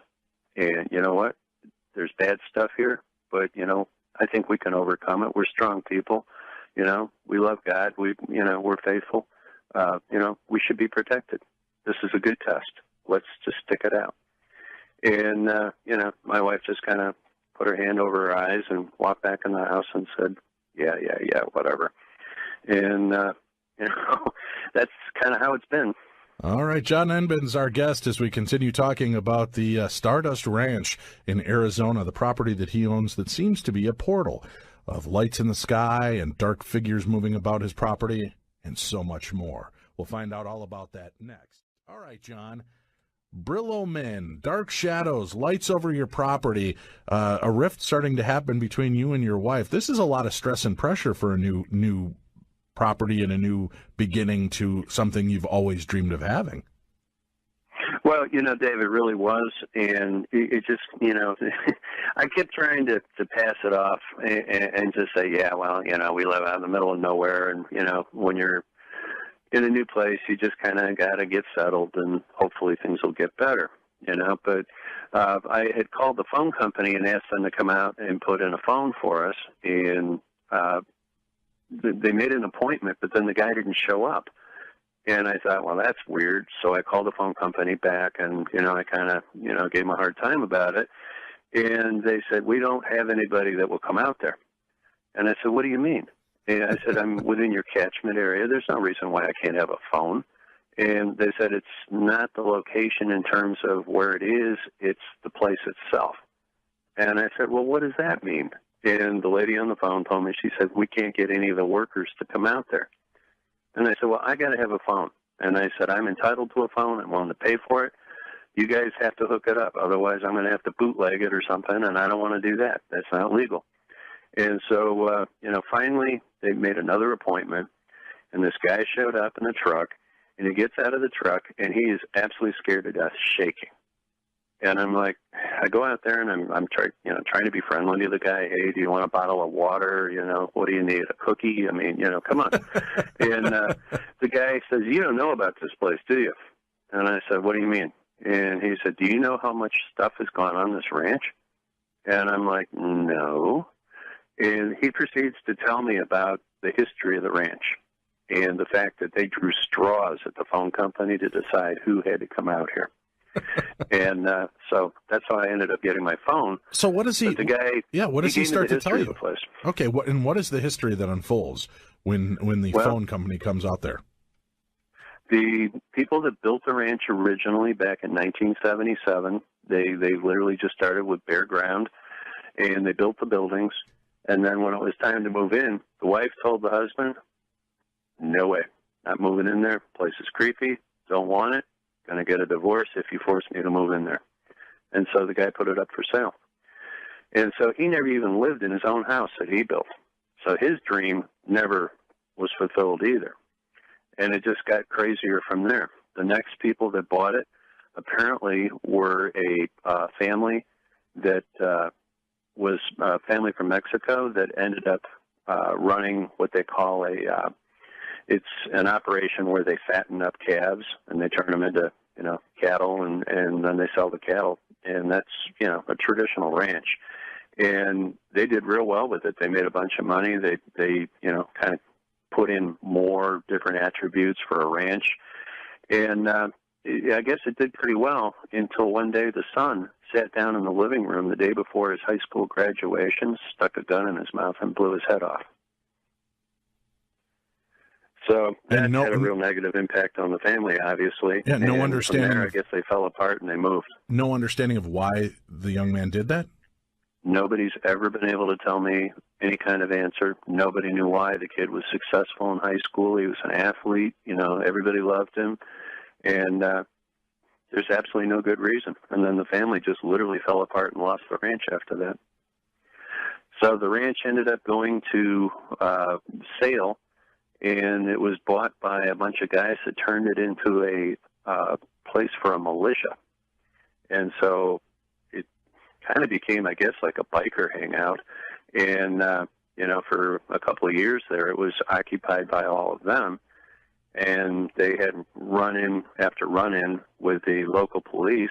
And you know what? There's bad stuff here, but, I think we can overcome it. We're strong people. We love God. We're faithful. We should be protected. This is a good test. Let's just stick it out. And, my wife just kind of put her hand over her eyes and walked back in the house and said, yeah, whatever. And, that's kind of how it's been. All right, John Enben's our guest as we continue talking about the Stardust Ranch in Arizona, the property that he owns that seems to be a portal of lights in the sky and dark figures moving about his property and so much more. We'll find out all about that next. All right, John. Brillo men, dark shadows, lights over your property, a rift starting to happen between you and your wife. This is a lot of stress and pressure for a new property and a new beginning to something you've always dreamed of having. Well, Dave, it really was, and it just, I kept trying to pass it off and just say, yeah, well, we live out in the middle of nowhere, and, when you're in a new place, you just kind of got to get settled, and hopefully things will get better, But I had called the phone company and asked them to come out and put in a phone for us, and they made an appointment, but then the guy didn't show up. And I thought, well, that's weird. So I called the phone company back, and, I kind of, gave them a hard time about it. And they said, we don't have anybody that will come out there. And I said, what do you mean? And I said, I'm within your catchment area. There's no reason why I can't have a phone. And they said, it's not the location in terms of where it is, it's the place itself. And I said, well, what does that mean? And the lady on the phone told me, she said, we can't get any of the workers to come out there. And I said, well, I got to have a phone. And I said, I'm entitled to a phone. I'm willing to pay for it. You guys have to hook it up. Otherwise, I'm going to have to bootleg it or something, and I don't want to do that. That's not legal. And so, finally, they made another appointment, and this guy showed up in the truck, and he gets out of the truck, and he is absolutely scared to death, shaking. And I'm like, I go out there and I'm trying to be friendly to the guy. Hey, do you want a bottle of water? What do you need? A cookie? I mean, come on. And the guy says, you don't know about this place, do you? And I said, what do you mean? And he said, do you know how much stuff has gone on this ranch? And I'm like, no. And he proceeds to tell me about the history of the ranch and the fact that they drew straws at the phone company to decide who had to come out here. And so that's how I ended up getting my phone. So what does he? But the guy, yeah, what does he start to tell you? Okay, what is the history that unfolds when the phone company comes out there? The people that built the ranch originally back in 1977, they literally just started with bare ground, and they built the buildings. And then when it was time to move in, the wife told the husband, "No way, not moving in there. Place is creepy. Don't want it. Going to get a divorce if you force me to move in there." And so the guy put it up for sale. And so he never even lived in his own house that he built. So his dream never was fulfilled either. And it just got crazier from there. The next people that bought it apparently were a family that was a family from Mexico that ended up running what they call it's an operation where they fatten up calves and they turn them into, cattle and then they sell the cattle. And that's, a traditional ranch. And they did real well with it. They made a bunch of money. They kind of put in more different attributes for a ranch. And I guess it did pretty well until one day the son sat down in the living room the day before his high school graduation, stuck a gun in his mouth, and blew his head off. So that had a real negative impact on the family, obviously. Yeah, no understanding. From there, I guess they fell apart and they moved. No understanding of why the young man did that? Nobody's ever been able to tell me any kind of answer. Nobody knew why. The kid was successful in high school. He was an athlete. Everybody loved him. And there's absolutely no good reason. And then the family just literally fell apart and lost the ranch after that. So the ranch ended up going to sale, and it was bought by a bunch of guys that turned it into a place for a militia. And so it kind of became, I guess, like a biker hangout. And, for a couple of years there, it was occupied by all of them. And they had run-in after run-in with the local police,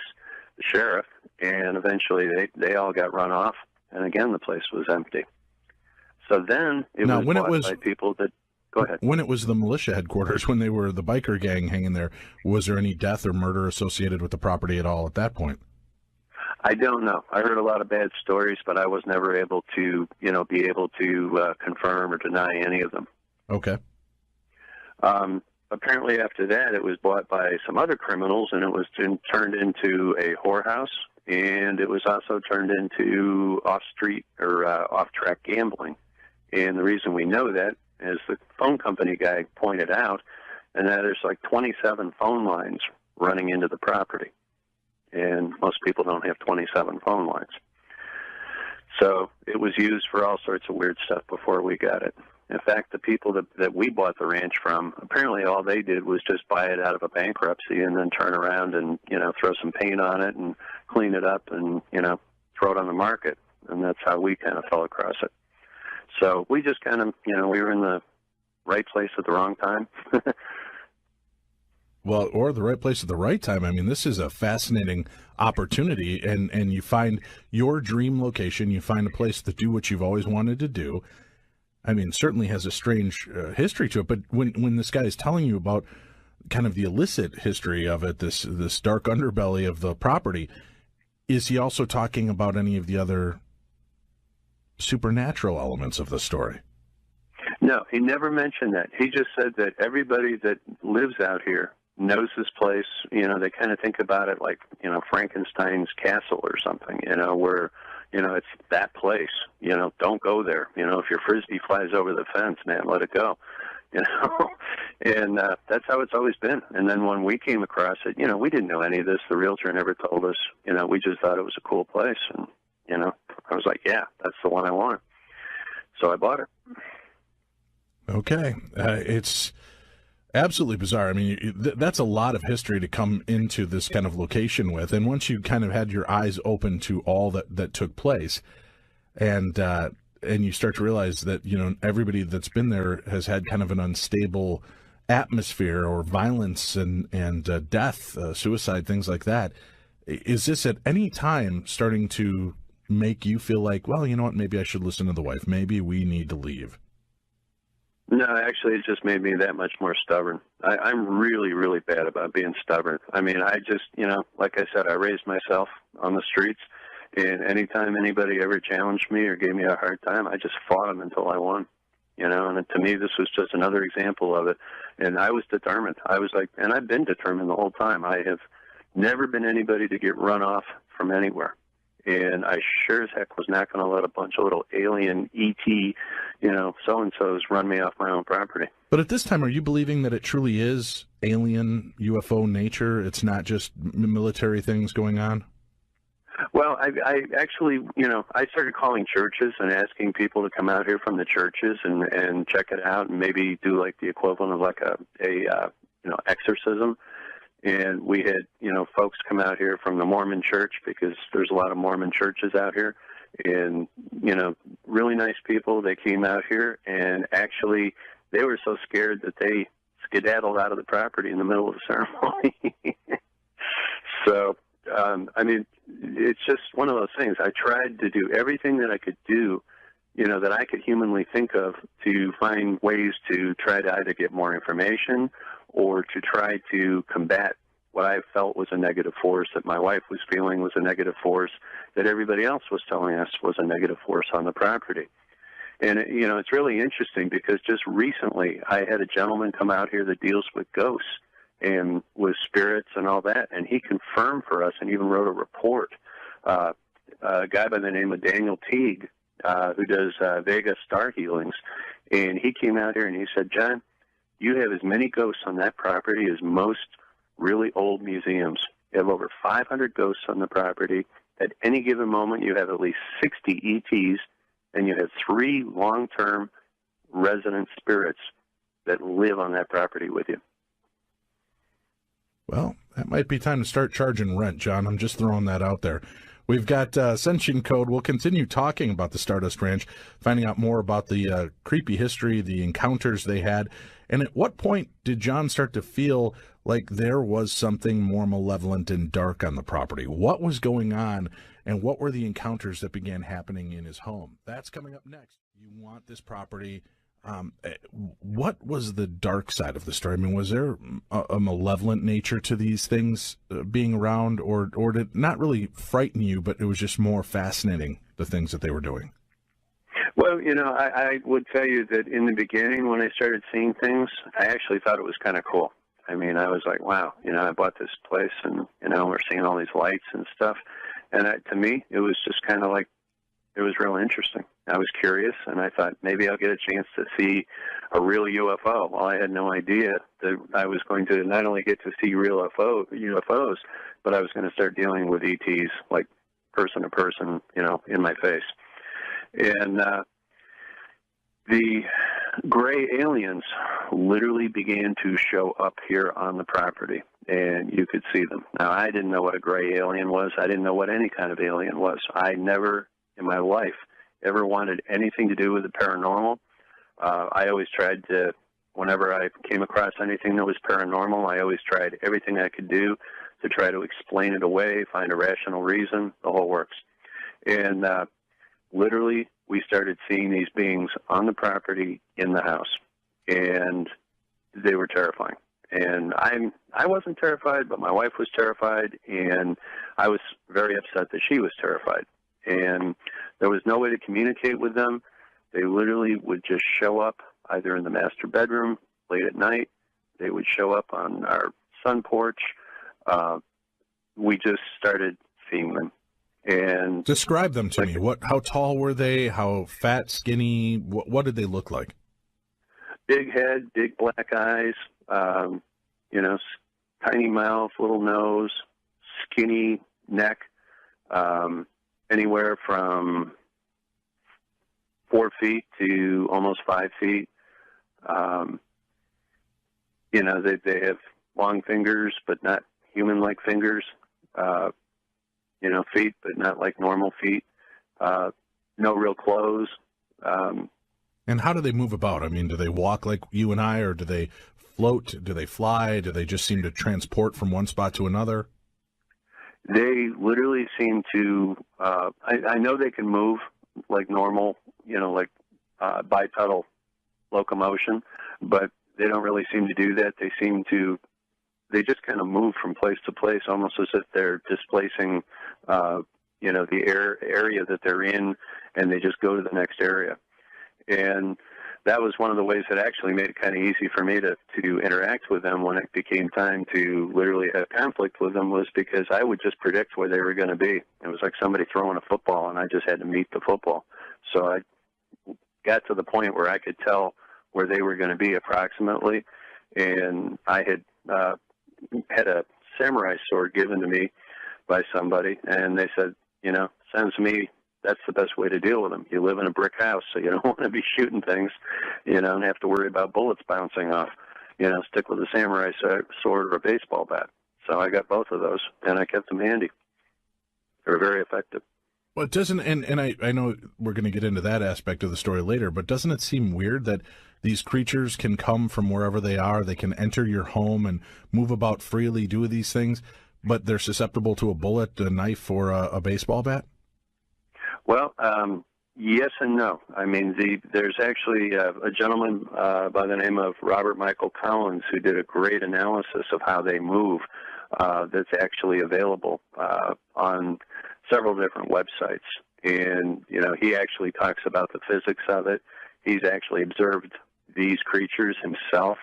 the sheriff, and eventually they all got run off. And again, the place was empty. So then it was bought by people that... Go ahead. When it was the militia headquarters, when they were the biker gang hanging there, was there any death or murder associated with the property at all at that point? I don't know. I heard a lot of bad stories, but I was never able to, be able to confirm or deny any of them. Okay. Apparently after that, it was bought by some other criminals, and it was turned into a whorehouse, and it was also turned into off-street or off-track gambling. And the reason we know that, as the phone company guy pointed out, and that there's like 27 phone lines running into the property. And most people don't have 27 phone lines. So it was used for all sorts of weird stuff before we got it. In fact, the people that we bought the ranch from, apparently all they did was just buy it out of a bankruptcy and then turn around and, throw some paint on it and clean it up and, throw it on the market. And that's how we kind of fell across it. So we just kind of, we were in the right place at the wrong time. Well, or the right place at the right time. I mean, this is a fascinating opportunity, and you find your dream location, you find a place to do what you've always wanted to do. I mean, certainly has a strange history to it, but when this guy is telling you about kind of the illicit history of it, this dark underbelly of the property, is he also talking about any of the other supernatural elements of the story? No, he never mentioned that. He just said that everybody that lives out here knows this place. They kind of think about it like, Frankenstein's castle or something, where, it's that place. Don't go there. If your Frisbee flies over the fence, man, let it go. And that's how it's always been. And then when we came across it, we didn't know any of this. The realtor never told us. We just thought it was a cool place. And, I was like, yeah, that's the one I want. So I bought it. Okay. It's absolutely bizarre. I mean, that's a lot of history to come into this kind of location with. And once you kind of had your eyes open to all that took place, and you start to realize that, everybody that's been there has had kind of an unstable atmosphere or violence and death, suicide, things like that. Is this at any time starting to make you feel like, well, you know what, maybe I should listen to the wife. Maybe we need to leave? No, actually, it just made me that much more stubborn. I'm really, really bad about being stubborn. I mean, I just, like I said, I raised myself on the streets, and anytime anybody ever challenged me or gave me a hard time, I just fought them until I won. And to me, this was just another example of it. And I was determined. I was like, and I've been determined the whole time. I have never been anybody to get run off from anywhere. And I sure as heck was not going to let a bunch of little alien E.T., so-and-sos run me off my own property. But at this time, are you believing that it truly is alien UFO nature? It's not just military things going on? Well, I actually, I started calling churches and asking people to come out here from the churches and check it out and maybe do like the equivalent of like a exorcism. And we had, folks come out here from the Mormon church, because there's a lot of Mormon churches out here. And, really nice people. They came out here, and actually they were so scared that they skedaddled out of the property in the middle of the ceremony. So I mean, it's just one of those things. I tried to do everything that I could do, that I could humanly think of to find ways to try to either get more information or to try to combat what I felt was a negative force, that my wife was feeling was a negative force, that everybody else was telling us was a negative force on the property. And, it's really interesting because just recently I had a gentleman come out here that deals with ghosts and with spirits and all that, and he confirmed for us and even wrote a report. A guy by the name of Daniel Teague, who does Vega star healings, and he came out here and he said, John, you have as many ghosts on that property as most really old museums. You have over 500 ghosts on the property. At any given moment, you have at least 60 ETs, and you have 3 long-term resident spirits that live on that property with you. Well, that might be time to start charging rent, John. I'm just throwing that out there. We've got Ascension Code. We'll continue talking about the Stardust Ranch, finding out more about the creepy history, the encounters they had. And at what point did John start to feel like there was something more malevolent and dark on the property? What was going on, and what were the encounters that began happening in his home? That's coming up next. You want this property. What was the dark side of the story? I mean, was there a malevolent nature to these things being around, or did it not really frighten you, but it was just more fascinating, the things that they were doing? Well, I would tell you that in the beginning when I started seeing things, I actually thought it was kind of cool. I mean, I was like, wow, I bought this place and, we're seeing all these lights and stuff. And to me, it was just kind of like, it was real interesting. I was curious, and I thought maybe I'll get a chance to see a real UFO. Well, I had no idea that I was going to not only get to see real UFOs, but I was going to start dealing with ETs, like person to person, in my face. And the gray aliens literally began to show up here on the property, and you could see them. Now, I didn't know what a gray alien was. I didn't know what any kind of alien was. I never in my life ever wanted anything to do with the paranormal. I always tried to, whenever I came across anything that was paranormal, I always tried everything I could do to try to explain it away, find a rational reason, the whole works. And literally, we started seeing these beings on the property in the house, and they were terrifying. And I wasn't terrified, but my wife was terrified, and I was very upset that she was terrified. And there was no way to communicate with them. They literally would just show up either in the master bedroom late at night. They would show up on our sun porch. We just started seeing them. And describe them to me. How tall were they? How fat, skinny? What did they look like? Big head, big black eyes, tiny mouth, little nose, skinny neck, anywhere from 4 feet to almost 5 feet. They have long fingers, but not human-like fingers. Feet, but not like normal feet. No real clothes. And how do they move about? I mean, do they walk like you and I, or do they float? Do they fly? Do they just seem to transport from one spot to another? They literally seem to, I know they can move like normal, like bipedal locomotion, but they don't really seem to do that. They just kind of move from place to place, almost as if they're displacing, the area that they're in, and they just go to the next area. And that was one of the ways that actually made it kind of easy for me to interact with them when it became time to literally have conflict with them, was because I would just predict where they were going to be. It was like somebody throwing a football, and I just had to meet the football. So I got to the point where I could tell where they were going to be approximately, and I had a samurai sword given to me by somebody, and they said, sounds to me that's the best way to deal with them. You live in a brick house, so you don't want to be shooting things, and have to worry about bullets bouncing off. Stick with a samurai sword or a baseball bat. So I got both of those, and I kept them handy. They were very effective. Well, it doesn't, and I know we're going to get into that aspect of the story later, but doesn't it seem weird that these creatures can come from wherever they are, they can enter your home and move about freely, do these things, but they're susceptible to a bullet, a knife, or a baseball bat? Well, yes and no. I mean, there's actually a gentleman by the name of Robert Michael Collins who did a great analysis of how they move that's actually available on several different websites. And, he actually talks about the physics of it. He's actually observed these creatures himself,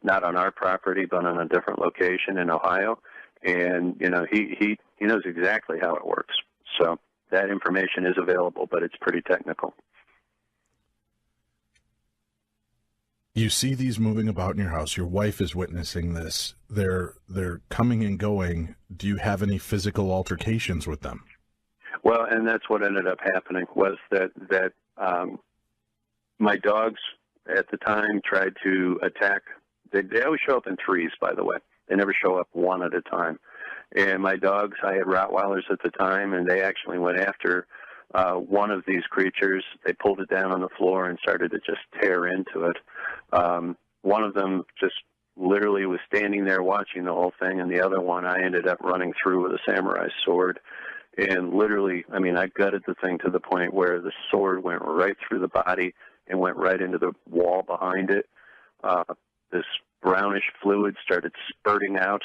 not on our property, but on a different location in Ohio. And, he knows exactly how it works. So that information is available, but it's pretty technical. You see these moving about in your house. Your wife is witnessing this. They're coming and going. Do you have any physical altercations with them? Well, and that's what ended up happening was that my dogs at the time tried to attack. They always show up in threes, by the way. They never show up one at a time. And my dogs, I had Rottweilers at the time, and they actually went after one of these creatures. They pulled it down on the floor and started to just tear into it. One of them just literally was standing there watching the whole thing, and the other one I ended up running through with a samurai sword. And literally, I mean, I gutted the thing to the point where the sword went right through the body and went right into the wall behind it. This brownish fluid started spurting out.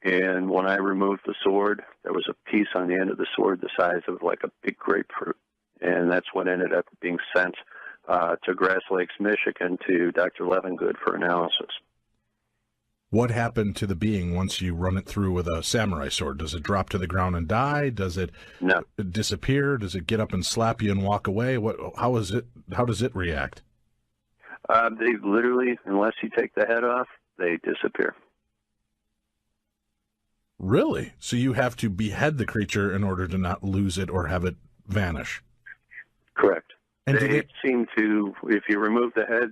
And when I removed the sword, there was a piece on the end of the sword the size of like a big grapefruit. And that's what ended up being sent to Grass Lakes, Michigan, to Dr. Levengood for analysis. What happened to the being once you run it through with a samurai sword? Does it drop to the ground and die? Does it disappear? Does it get up and slap you and walk away? How does it react? They literally, unless you take the head off, they disappear. Really? So you have to behead the creature in order to not lose it or have it vanish? Correct. And they seem to, if you remove the head,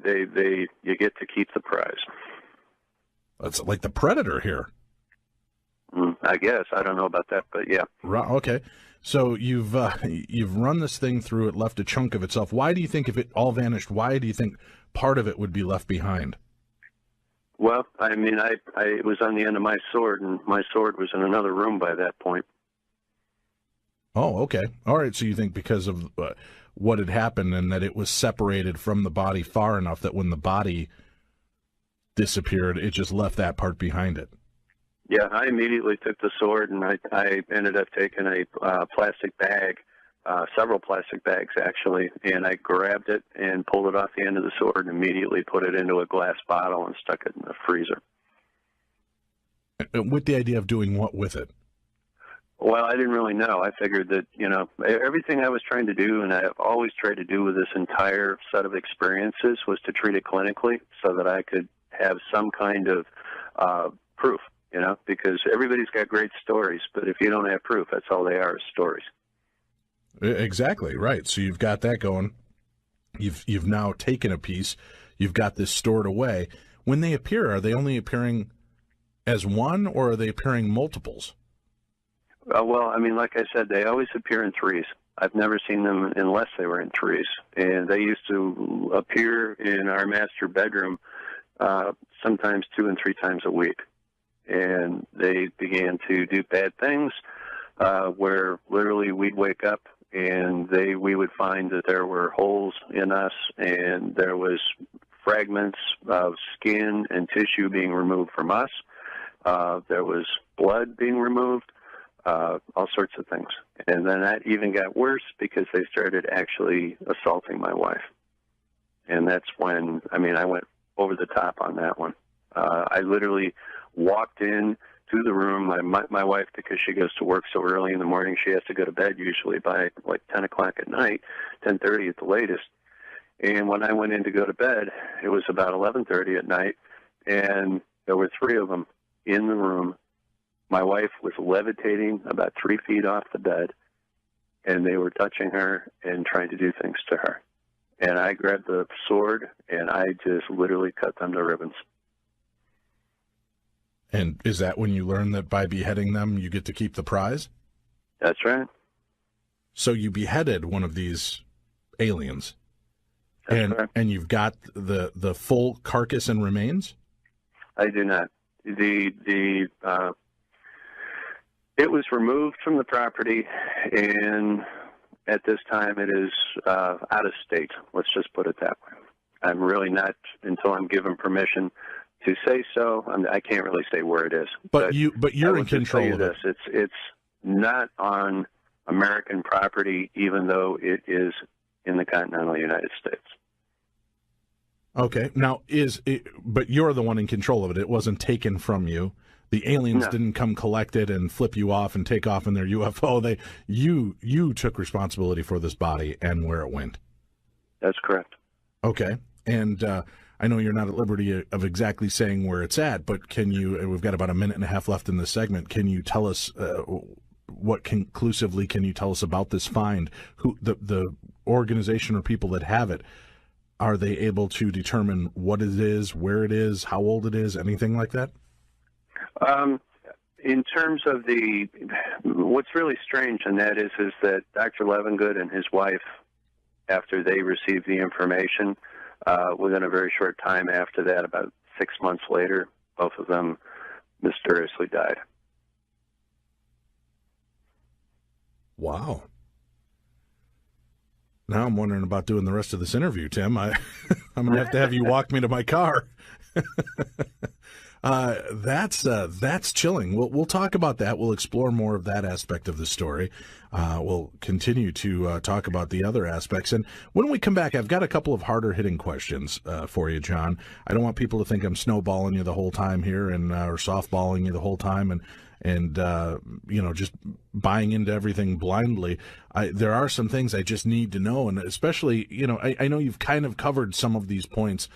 you get to keep the prize. It's like the Predator here. I guess. I don't know about that, but yeah. Okay. So you've run this thing through, it left a chunk of itself. Why do you think if it all vanished, why do you think part of it would be left behind? Well, I mean, it was on the end of my sword, and my sword was in another room by that point. Oh, okay. All right. So you think because of what had happened and that it was separated from the body far enough that when the body disappeared, it just left that part behind it. Yeah, I immediately took the sword, and I ended up taking a plastic bag, several plastic bags actually, and I grabbed it and pulled it off the end of the sword and immediately put it into a glass bottle and stuck it in the freezer. With the idea of doing what with it? Well, I didn't really know. I figured that, everything I was trying to do, and I've always tried to do with this entire set of experiences, was to treat it clinically so that I could have some kind of proof, because everybody's got great stories, but if you don't have proof, that's all they are, is stories. Exactly, right. So you've got that going. You've now taken a piece. You've got this stored away. When they appear, are they only appearing as one, or are they appearing multiples? Well, I mean, like I said, they always appear in threes. I've never seen them unless they were in threes. And they used to appear in our master bedroom sometimes 2 and 3 times a week. And they began to do bad things where literally we'd wake up and we would find that there were holes in us and there was fragments of skin and tissue being removed from us. There was blood being removed. All sorts of things. And then that even got worse because they started actually assaulting my wife. And that's when, I went over the top on that one. I literally walked in to the room. My wife, because she goes to work so early in the morning, she has to go to bed usually by like 10 o'clock at night, 10:30 at the latest. And when I went in to go to bed, it was about 11:30 at night, and there were 3 of them in the room. My wife was levitating about 3 feet off the bed, and they were touching her and trying to do things to her. And I grabbed the sword, and I just literally cut them to ribbons. And is that when you learn that by beheading them, you get to keep the prize? That's right. So you beheaded one of these aliens, That's right. And you've got the full carcass and remains? I do not. It was removed from the property, and at this time it is out of state. Let's just put it that way. I'm really not, until I'm given permission to say so. I can't really say where it is. But you're in control of it. It's not on American property, even though it is in the continental United States. Okay. Now, but you're the one in control of it. It wasn't taken from you. The aliens didn't come collect it and flip you off and take off in their UFO. You took responsibility for this body and where it went. That's correct. Okay. And I know you're not at liberty of exactly saying where it's at, but we've got about a minute and a half left in this segment. Can you tell us what conclusively can you tell us about this find? Who the organization or people that have it, are they able to determine what it is, where it is, how old it is, anything like that? In terms of what's really strange in that is that Dr. Levengood and his wife, after they received the information, within a very short time after that, about 6 months later, both of them mysteriously died. Wow. Now I'm wondering about doing the rest of this interview, Tim. I'm going to have you walk me to my car. That's chilling. We'll talk about that. We'll explore more of that aspect of the story. We'll continue to talk about the other aspects. And when we come back, I've got a couple of harder hitting questions for you, John. I don't want people to think I'm snowballing you the whole time here and or softballing you the whole time and just buying into everything blindly. There are some things I just need to know, and especially, I know you've kind of covered some of these points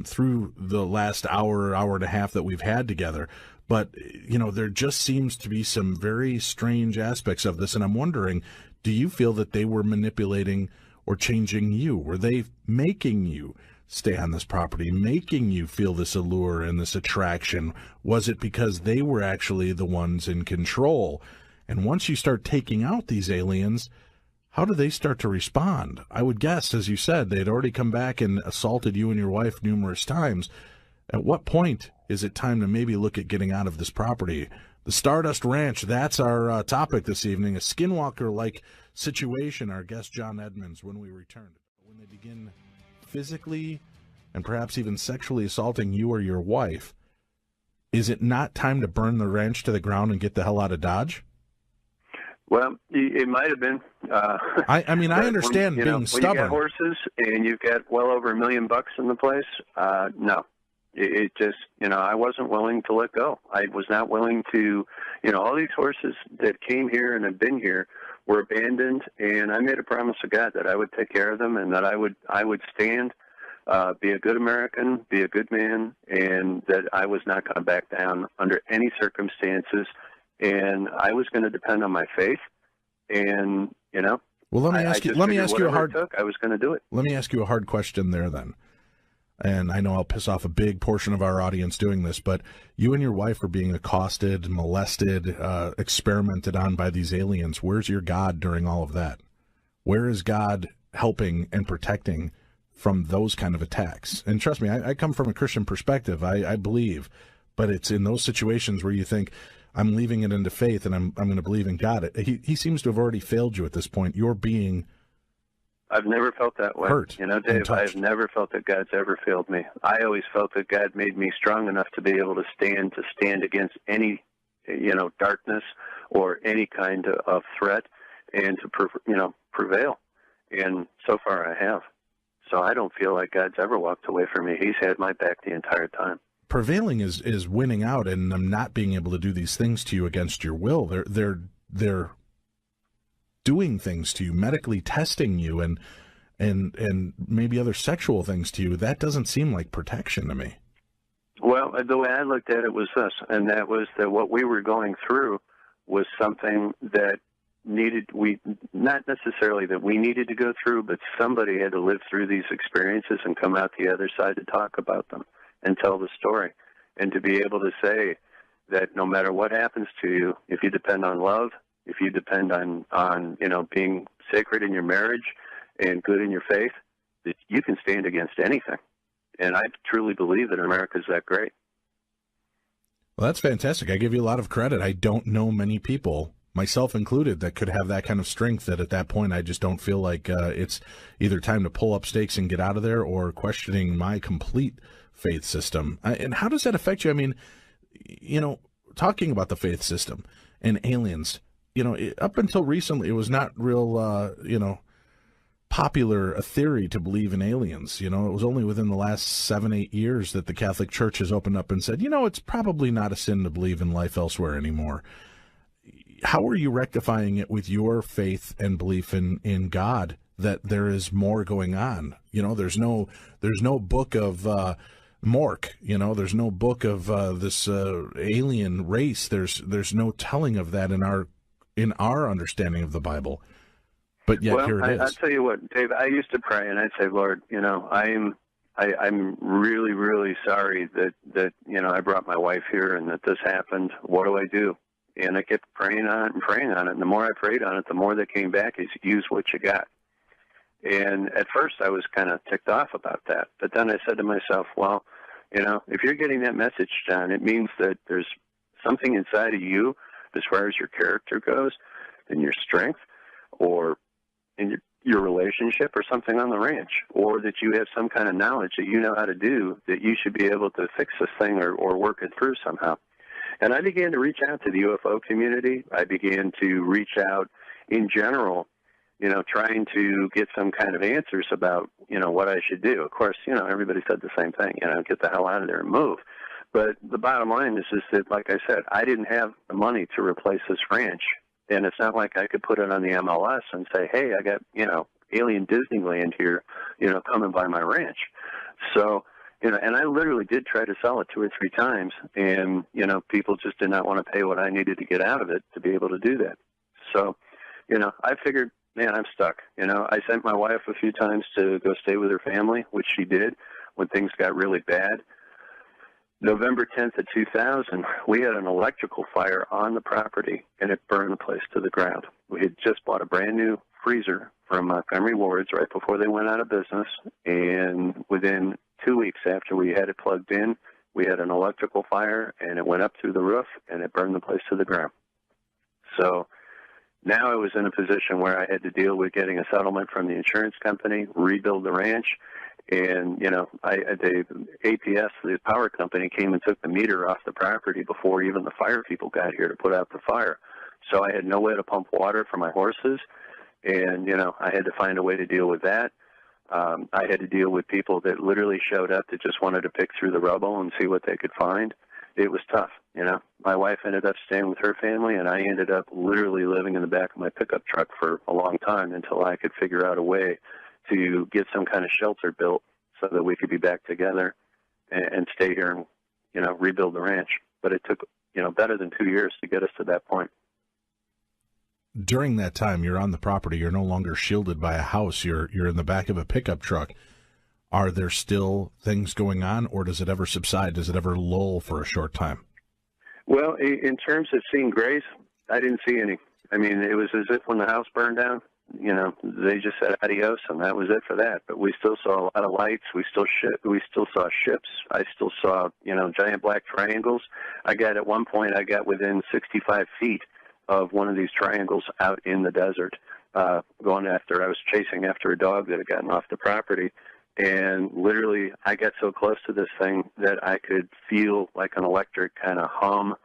through the last hour and a half that we've had together. But, there just seems to be some very strange aspects of this. And I'm wondering, do you feel that they were manipulating or changing you? Were they making you stay on this property, making you feel this allure and this attraction? Was it because they were actually the ones in control? And once you start taking out these aliens, how do they start to respond? I would guess, as you said, they'd already come back and assaulted you and your wife numerous times. At what point is it time to maybe look at getting out of this property? The Stardust Ranch, that's our topic this evening, a skinwalker-like situation. Our guest, John Edmonds, when we return. When they begin physically and perhaps even sexually assaulting you or your wife, is it not time to burn the ranch to the ground and get the hell out of Dodge? Well, it might have been. I understand being stubborn. When you got horses and you've got well over $1 million in the place, no. It just, I wasn't willing to let go. I was not willing to, all these horses that came here and have been here were abandoned, and I made a promise to God that I would take care of them and that I would stand, be a good American, be a good man, and that I was not going to back down under any circumstances. And I was going to depend on my faith, and Well, let me ask you a hard. I was going to do it. Let me ask you a hard question there, then. And I know I'll piss off a big portion of our audience doing this, but you and your wife are being accosted, molested, experimented on by these aliens. Where's your God during all of that? Where is God helping and protecting from those kind of attacks? And trust me, I come from a Christian perspective. I believe, but it's in those situations where you think, I'm leaving it into faith, and I'm going to believe in God. He seems to have already failed you at this point. You're being I've never felt that way. Hurt, Dave, I've never felt that God's ever failed me. I always felt that God made me strong enough to be able to stand against any, darkness or any kind of threat, and to, prevail. And so far I have. So I don't feel like God's ever walked away from me. He's had my back the entire time. Prevailing is winning out, and I'm not being able to do these things to you against your will. They're doing things to you, medically testing you, and maybe other sexual things to you. That doesn't seem like protection to me. Well, the way I looked at it was this, and that was that what we were going through was something that not necessarily that we needed to go through, but somebody had to live through these experiences and come out the other side to talk about them and tell the story, and to be able to say that no matter what happens to you, if you depend on love, if you depend on being sacred in your marriage and good in your faith, that you can stand against anything. And I truly believe that America's that great. Well, that's fantastic. I give you a lot of credit. I don't know many people, myself included, that could have that kind of strength that at that point I just don't feel like it's either time to pull up stakes and get out of there or questioning my complete faith system. And how does that affect you? I mean, talking about the faith system and aliens, up until recently, it was not real, popular a theory to believe in aliens. It was only within the last 7-8 years that the Catholic Church has opened up and said, it's probably not a sin to believe in life elsewhere anymore. How are you rectifying it with your faith and belief in God, that there is more going on? There's no book of Mork. There's no book of this alien race. There's no telling of that in our understanding of the Bible. But yet here it is. I'll tell you what, Dave, I used to pray and I'd say, Lord, I'm really, really sorry that I brought my wife here and that this happened. What do I do? And I kept praying on it and praying on it. And the more I prayed on it, the more that came back is use what you got. And at first I was kind of ticked off about that. But then I said to myself, well, if you're getting that message, John, it means that there's something inside of you as far as your character goes and your strength, or in your relationship, or something on the ranch, or that you have some kind of knowledge that you know how to do, that you should be able to fix this thing or work it through somehow. And I began to reach out to the UFO community. I began to reach out in general, trying to get some kind of answers about, what I should do. Of course, everybody said the same thing, get the hell out of there and move. But the bottom line is that, like I said, I didn't have the money to replace this ranch. And it's not like I could put it on the MLS and say, hey, I got, alien Disneyland here, coming by my ranch. So, and I literally did try to sell it 2 or 3 times. And, people just did not want to pay what I needed to get out of it to be able to do that. So, I figured, man, I'm stuck. I sent my wife a few times to go stay with her family, which she did when things got really bad. November 10th of 2000, we had an electrical fire on the property, and it burned the place to the ground. We had just bought a brand new freezer from Montgomery Ward's right before they went out of business, and within 2 weeks after we had it plugged in, we had an electrical fire, and it went up through the roof, and it burned the place to the ground. So now I was in a position where I had to deal with getting a settlement from the insurance company, rebuild the ranch. And, the APS, the power company, came and took the meter off the property before even the fire people got here to put out the fire. So I had no way to pump water for my horses. And, I had to find a way to deal with that. I had to deal with people that literally showed up that just wanted to pick through the rubble and see what they could find. It was tough, My wife ended up staying with her family, and I ended up literally living in the back of my pickup truck for a long time until I could figure out a way to get some kind of shelter built so that we could be back together and stay here and, rebuild the ranch. But it took, better than 2 years to get us to that point. During that time, you're on the property. You're no longer shielded by a house. You're in the back of a pickup truck. Are there still things going on, or does it ever subside? Does it ever lull for a short time? Well, in terms of seeing grace, I didn't see any. I mean, it was as if when the house burned down, they just said adios, and that was it for that. But we still saw a lot of lights. We still saw ships. I still saw, giant black triangles. At one point, I got within 65 feet of one of these triangles out in the desert, I was chasing after a dog that had gotten off the property. And literally, I got so close to this thing that I could feel like an electric kind of hum,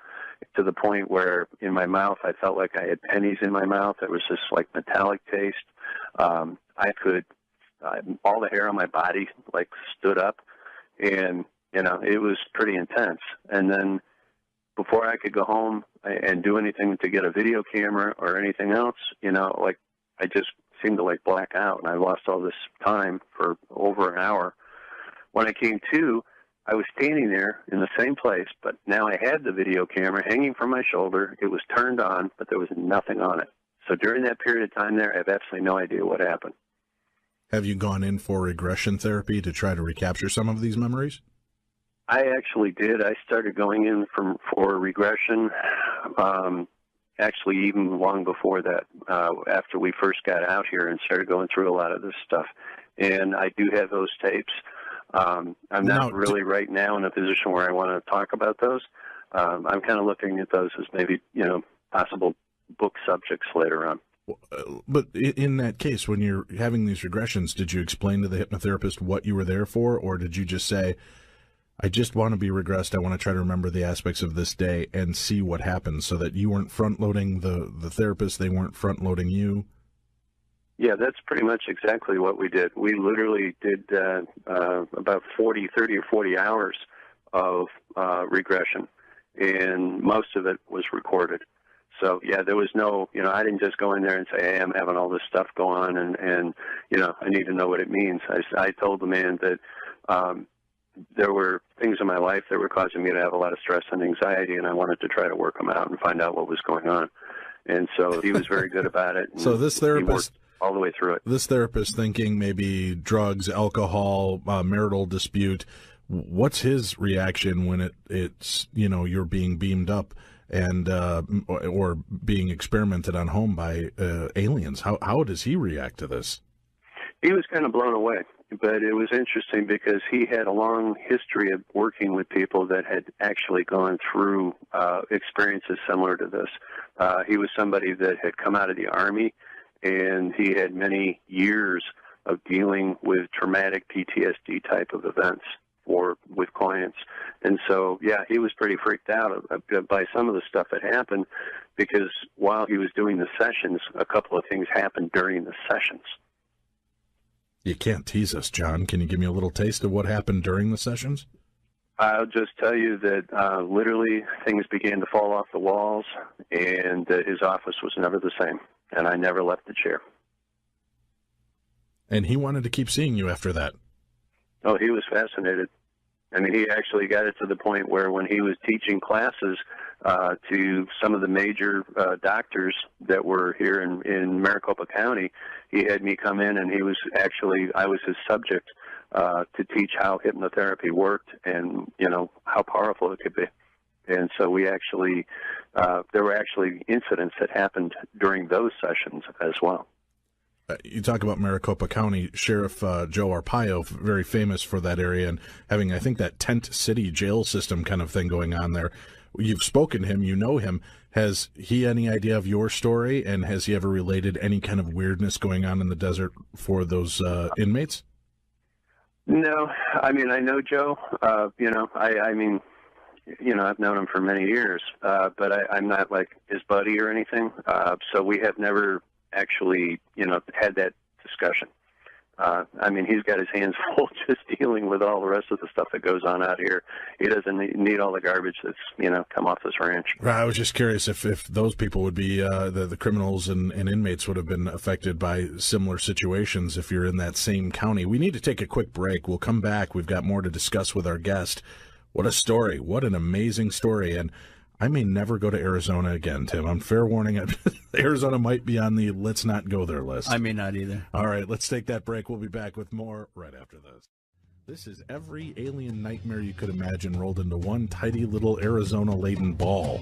to the point where in my mouth I felt like I had pennies in my mouth. It was this like metallic taste. All the hair on my body like stood up, and it was pretty intense. And then before I could go home and do anything to get a video camera or anything else, I just seemed to like black out, and I lost all this time for over an hour. When I came to, I was standing there in the same place, but now I had the video camera hanging from my shoulder. It was turned on, but there was nothing on it. So during that period of time there, I have absolutely no idea what happened. Have you gone in for regression therapy to try to recapture some of these memories? I actually did. I started going in for regression, actually even long before that, after we first got out here and started going through a lot of this stuff. And I do have those tapes. I'm not really right now in a position where I want to talk about those. I'm kind of looking at those as maybe, possible book subjects later on. But in that case, when you're having these regressions, did you explain to the hypnotherapist what you were there for, or did you just say, I just want to be regressed, I want to try to remember the aspects of this day and see what happens, so that you weren't front-loading the therapist, they weren't front-loading you? Yeah, that's pretty much exactly what we did. We literally did about 30 or 40 hours of regression, and most of it was recorded. So, yeah, there was no, I didn't just go in there and say, hey, I'm having all this stuff go on, and I need to know what it means. I told the man that there were things in my life that were causing me to have a lot of stress and anxiety, and I wanted to try to work them out and find out what was going on. And so he was very good about it. So this therapist, all the way through it. This therapist thinking maybe drugs, alcohol, marital dispute, what's his reaction when it's you're being beamed up and or being experimented on home by aliens? How does he react to this? He was kind of blown away, but it was interesting because he had a long history of working with people that had actually gone through experiences similar to this. He was somebody that had come out of the Army, and he had many years of dealing with traumatic PTSD type of events with clients. And so, yeah, he was pretty freaked out by some of the stuff that happened, because while he was doing the sessions, a couple of things happened during the sessions. You can't tease us, John. Can you give me a little taste of what happened during the sessions? I'll just tell you that literally things began to fall off the walls, and his office was never the same, and I never left the chair. And he wanted to keep seeing you after that. Oh, he was fascinated. I mean, he actually got it to the point where when he was teaching classes to some of the major doctors that were here in Maricopa County, he had me come in, and I was his subject to teach how hypnotherapy worked and, how powerful it could be. And so we actually, there were actually incidents that happened during those sessions as well. You talk about Maricopa County, Sheriff Joe Arpaio, very famous for that area, and having, I think, that tent city jail system kind of thing going on there. You've spoken to him, you know him. Has he any idea of your story, and has he ever related any kind of weirdness going on in the desert for those inmates? No, I mean, I know Joe. I've known him for many years, but I'm not like his buddy or anything. So we have never actually, had that discussion. He's got his hands full just dealing with all the rest of the stuff that goes on out here. He doesn't need all the garbage that's, come off this ranch. I was just curious if those people would be, the criminals and inmates would have been affected by similar situations if you're in that same county. We need to take a quick break. We'll come back. We've got more to discuss with our guest. What a story. What an amazing story. And I may never go to Arizona again, Tim. I'm fair warning. Arizona might be on the let's not go there list. I may not either. All right, let's take that break. We'll be back with more right after this. This is every alien nightmare you could imagine rolled into one tidy little Arizona-laden ball.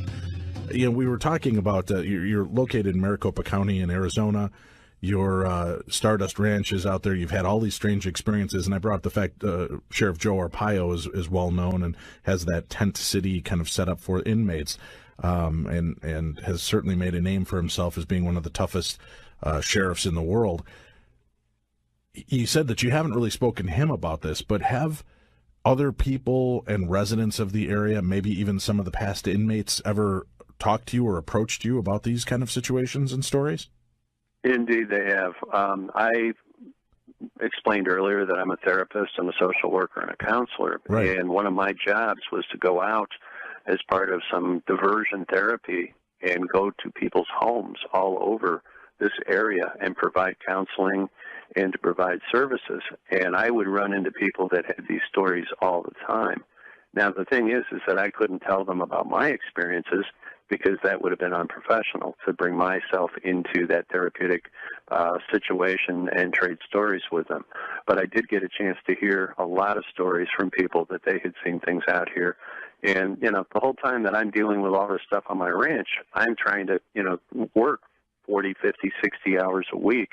We were talking about you're located in Maricopa County in Arizona. Your Stardust Ranch is out there. You've had all these strange experiences, and I brought up the fact Sheriff Joe Arpaio is well known and has that tent city kind of set up for inmates, and has certainly made a name for himself as being one of the toughest sheriffs in the world. You said that you haven't really spoken to him about this, but have other people and residents of the area, maybe even some of the past inmates, ever talked to you or approached you about these kind of situations and stories? Indeed, they have. I explained earlier that I'm a therapist, I'm a social worker, and a counselor. Right. And one of my jobs was to go out as part of some diversion therapy and go to people's homes all over this area and provide counseling and to provide services. And I would run into people that had these stories all the time. Now, the thing is that I couldn't tell them about my experiences because that would have been unprofessional to bring myself into that therapeutic situation and trade stories with them. But I did get a chance to hear a lot of stories from people that they had seen things out here. And, the whole time that I'm dealing with all this stuff on my ranch, I'm trying to, work 40, 50, 60 hours a week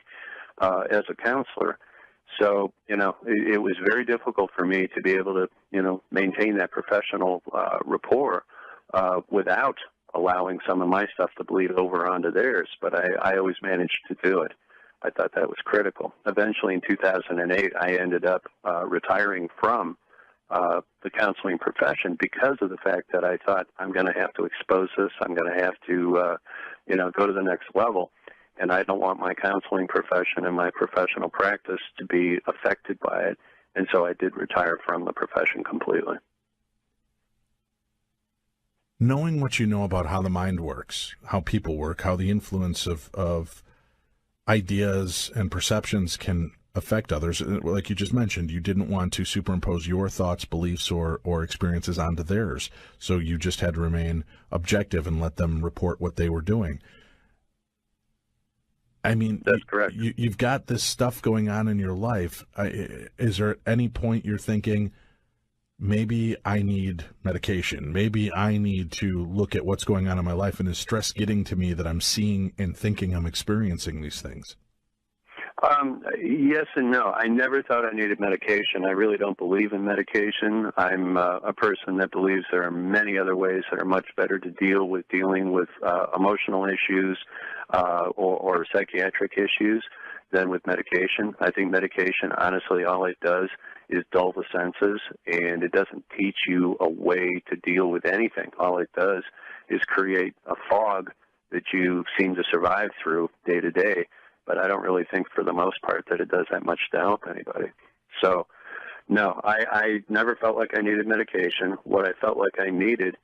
as a counselor. So, it was very difficult for me to be able to, maintain that professional rapport without allowing some of my stuff to bleed over onto theirs, but I always managed to do it. I thought that was critical. Eventually, in 2008, I ended up retiring from the counseling profession because of the fact that I thought I'm going to have to expose this. I'm going to have to, go to the next level, and I don't want my counseling profession and my professional practice to be affected by it. And so I did retire from the profession completely. Knowing what you know about how the mind works, how people work, how the influence of ideas and perceptions can affect others, like you just mentioned, you didn't want to superimpose your thoughts, beliefs, or experiences onto theirs, so you just had to remain objective and let them report what they were doing. I mean, that's correct. You've got this stuff going on in your life. Is there at any point you're thinking, maybe I need medication, maybe I need to look at what's going on in my life, and is stress getting to me that I'm seeing and thinking I'm experiencing these things? Yes and no. I never thought I needed medication. I really don't believe in medication. I'm a person that believes there are many other ways that are much better to dealing with emotional issues or psychiatric issues than with medication. I think medication, honestly, all it does is dull the senses, and it doesn't teach you a way to deal with anything. All it does is create a fog that you seem to survive through day to day. But I don't really think, for the most part, that it does that much to help anybody. So, no, I never felt like I needed medication. What I felt like I needed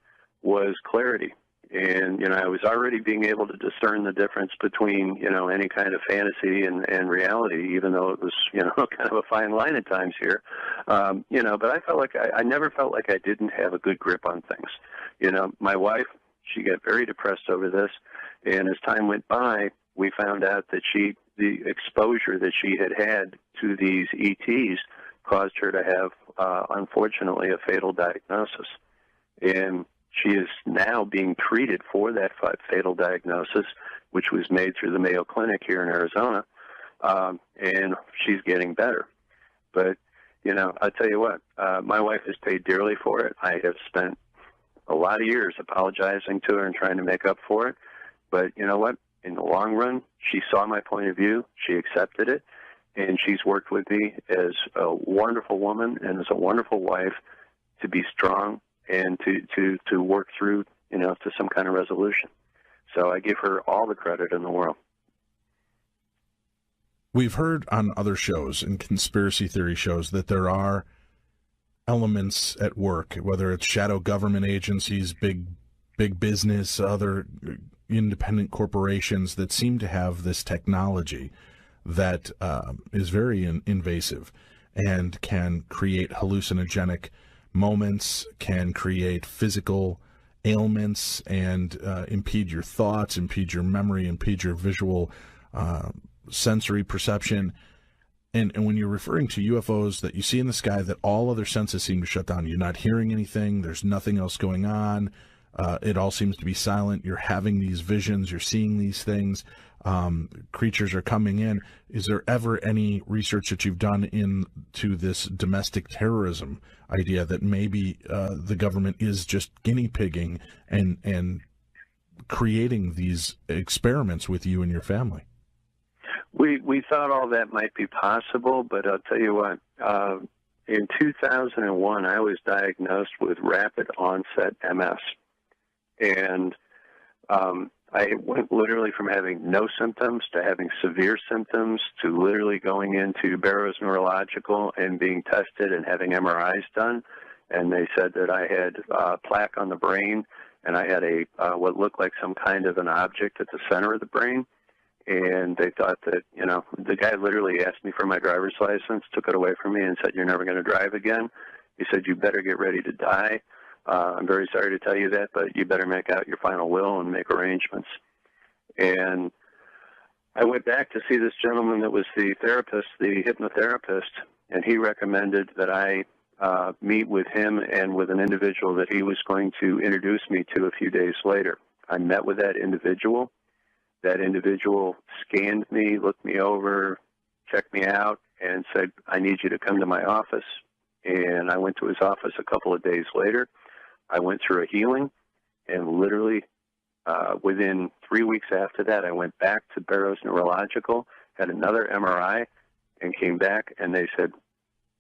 was clarity. And, I was already being able to discern the difference between, any kind of fantasy and reality, even though it was, kind of a fine line at times here. But I felt like I never felt like I didn't have a good grip on things. My wife, she got very depressed over this. And as time went by, we found out that the exposure that she had to these ETs caused her to have, unfortunately, a fatal diagnosis. And she is now being treated for that fatal diagnosis, which was made through the Mayo Clinic here in Arizona, and she's getting better. But, I'll tell you what, my wife has paid dearly for it. I have spent a lot of years apologizing to her and trying to make up for it. But you know what? In the long run, she saw my point of view, she accepted it, and she's worked with me as a wonderful woman and as a wonderful wife to be strong and to work through, to some kind of resolution. So I give her all the credit in the world. We've heard on other shows and conspiracy theory shows that there are elements at work, whether it's shadow government agencies, big business, other independent corporations that seem to have this technology that is very invasive and can create hallucinogenic moments, can create physical ailments, and impede your thoughts, impede your memory, impede your visual sensory perception. And when you're referring to UFOs that you see in the sky, that all other senses seem to shut down. You're not hearing anything. There's nothing else going on. It all seems to be silent. You're having these visions. You're seeing these things. Creatures are coming in. Is there ever any research that you've done into this domestic terrorism idea that maybe the government is just guinea pigging and creating these experiments with you and your family? We thought all that might be possible, but I'll tell you what, in 2001, I was diagnosed with rapid onset MS. And I went literally from having no symptoms to having severe symptoms to literally going into Barrow's Neurological and being tested and having MRIs done. And they said that I had plaque on the brain, and I had what looked like some kind of an object at the center of the brain. And they thought that, the guy literally asked me for my driver's license, took it away from me, and said, "You're never going to drive again." He said, "You better get ready to die. I'm very sorry to tell you that, but you better make out your final will and make arrangements." And I went back to see this gentleman that was the therapist, the hypnotherapist, and he recommended that I meet with him and with an individual that he was going to introduce me to a few days later. I met with that individual. That individual scanned me, looked me over, checked me out, and said, "I need you to come to my office." And I went to his office a couple of days later. I went through a healing, And literally within 3 weeks after that, I went back to Barrows Neurological, had another MRI, and came back, and they said,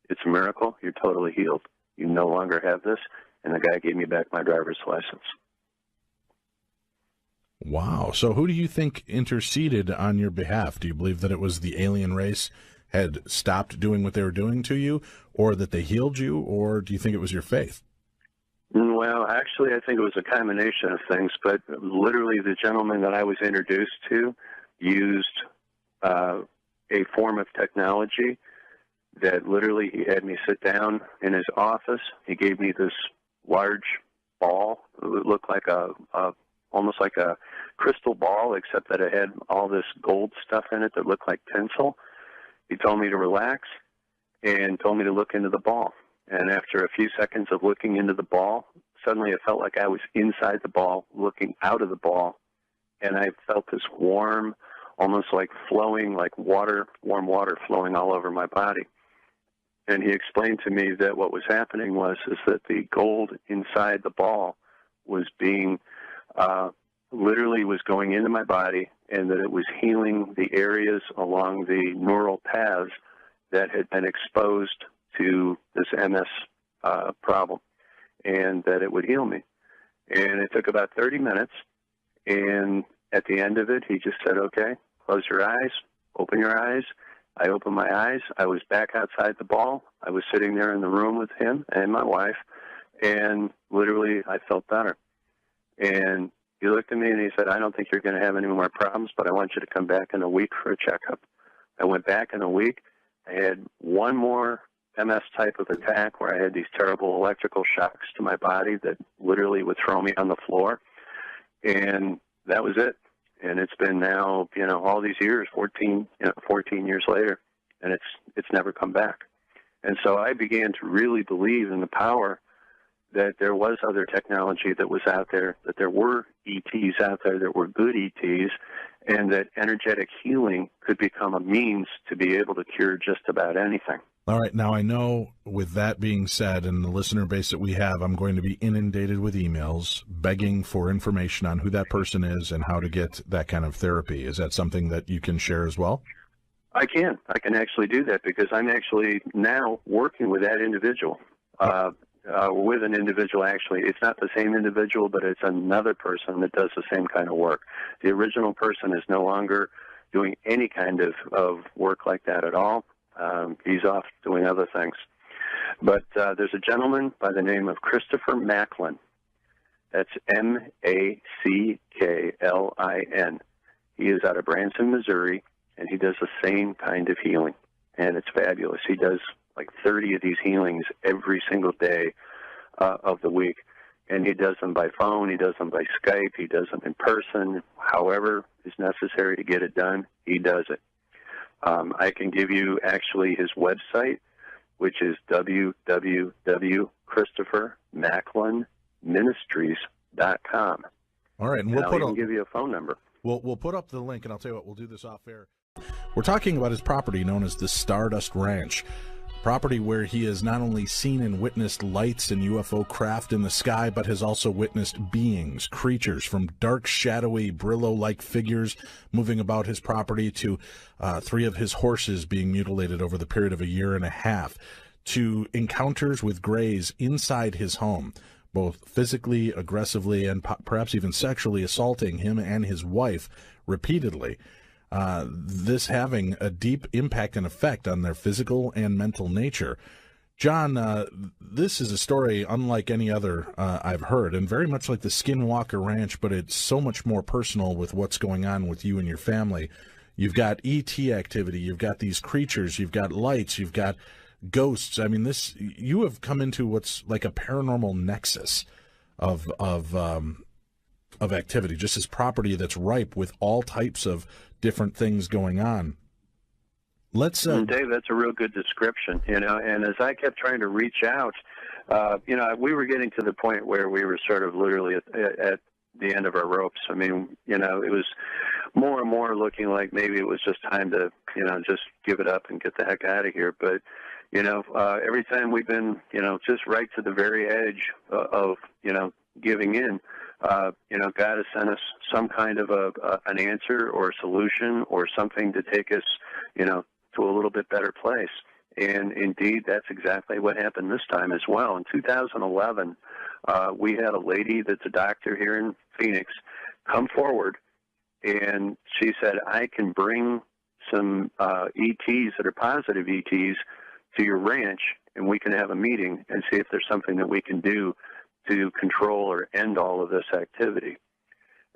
it's a miracle. You're totally healed. You no longer have this. And the guy gave me back my driver's license. Wow. So who do you think interceded on your behalf? Do you believe that it was the alien race had stopped doing what they were doing to you, or that they healed you, or do you think it was your faith? Well, actually, I think it was a combination of things, but literally the gentleman that I was introduced to used a form of technology that literally he had me sit down in his office. He gave me this large ball. It would look like almost like a crystal ball, except that it had all this gold stuff in it that looked like tinsel. He told me to relax and told me to look into the ball. And after a few seconds of looking into the ball, suddenly it felt like I was inside the ball, looking out of the ball, and I felt this warm, almost like flowing, like water, warm water flowing all over my body. And he explained to me that what was happening is that the gold inside the ball was being, literally was going into my body, and that it was healing the areas along the neural paths that had been exposed to this MS problem, and that it would heal me. And it took about 30 minutes, and at the end of it, he just said, okay, close your eyes, open your eyes. I opened my eyes. I was back outside the ball. I was sitting there in the room with him and my wife, and literally I felt better. And he looked at me and he said, I don't think you're going to have any more problems, but I want you to come back in a week for a checkup. I went back in a week. I had one more MS type of attack where I had these terrible electrical shocks to my body that literally would throw me on the floor. And that was it. And it's been now, all these years, 14 years later, and it's never come back. And so I began to really believe in the power that there was other technology that was out there, that there were ETs out there that were good ETs, and that energetic healing could become a means to be able to cure just about anything. All right. Now, I know with that being said and the listener base that we have, I'm going to be inundated with emails begging for information on who that person is and how to get that kind of therapy. Is that something that you can share as well? I can actually do that because I'm actually now working with that individual. With an individual, actually. It's not the same individual, but it's another person that does the same kind of work. The original person is no longer doing any kind of work like that at all. He's off doing other things. But there's a gentleman by the name of Christopher Macklin. That's Macklin. He is out of Branson, Missouri, and he does the same kind of healing. And it's fabulous. He does like 30 of these healings every single day of the week. And he does them by phone, he does them by Skype, he does them in person. However is necessary to get it done, he does it. I can give you actually his website, which is www.christophermacklinministries.com. All right, and I'll even give you a phone number. We'll put up the link, and I'll tell you what, we'll do this off air. We're talking about his property known as the Stardust Ranch, property where he has not only seen and witnessed lights and UFO craft in the sky, but has also witnessed beings, creatures, from dark, shadowy, Brillo-like figures moving about his property to 3 of his horses being mutilated over the period of a year and a half, to encounters with grays inside his home, both physically, aggressively, and perhaps even sexually assaulting him and his wife repeatedly. This having a deep impact and effect on their physical and mental nature. John, this is a story unlike any other I've heard, and very much like the Skinwalker Ranch, but it's so much more personal with what's going on with you and your family. You've got ET activity, you've got these creatures, you've got lights, you've got ghosts. I mean, you have come into what's like a paranormal nexus of activity, just this property that's ripe with all types of different things going on. Let's Dave, that's a real good description, and as I kept trying to reach out, we were getting to the point where we were sort of literally at the end of our ropes. I mean, it was more and more looking like maybe it was just time to, just give it up and get the heck out of here. But, every time we've been, just right to the very edge of, giving in, God has sent us some kind of an answer or a solution or something to take us, to a little bit better place. And indeed, that's exactly what happened this time as well. In 2011, we had a lady that's a doctor here in Phoenix come forward, and she said, I can bring some ETs that are positive ETs to your ranch, and we can have a meeting and see if there's something that we can do to control or end all of this activity.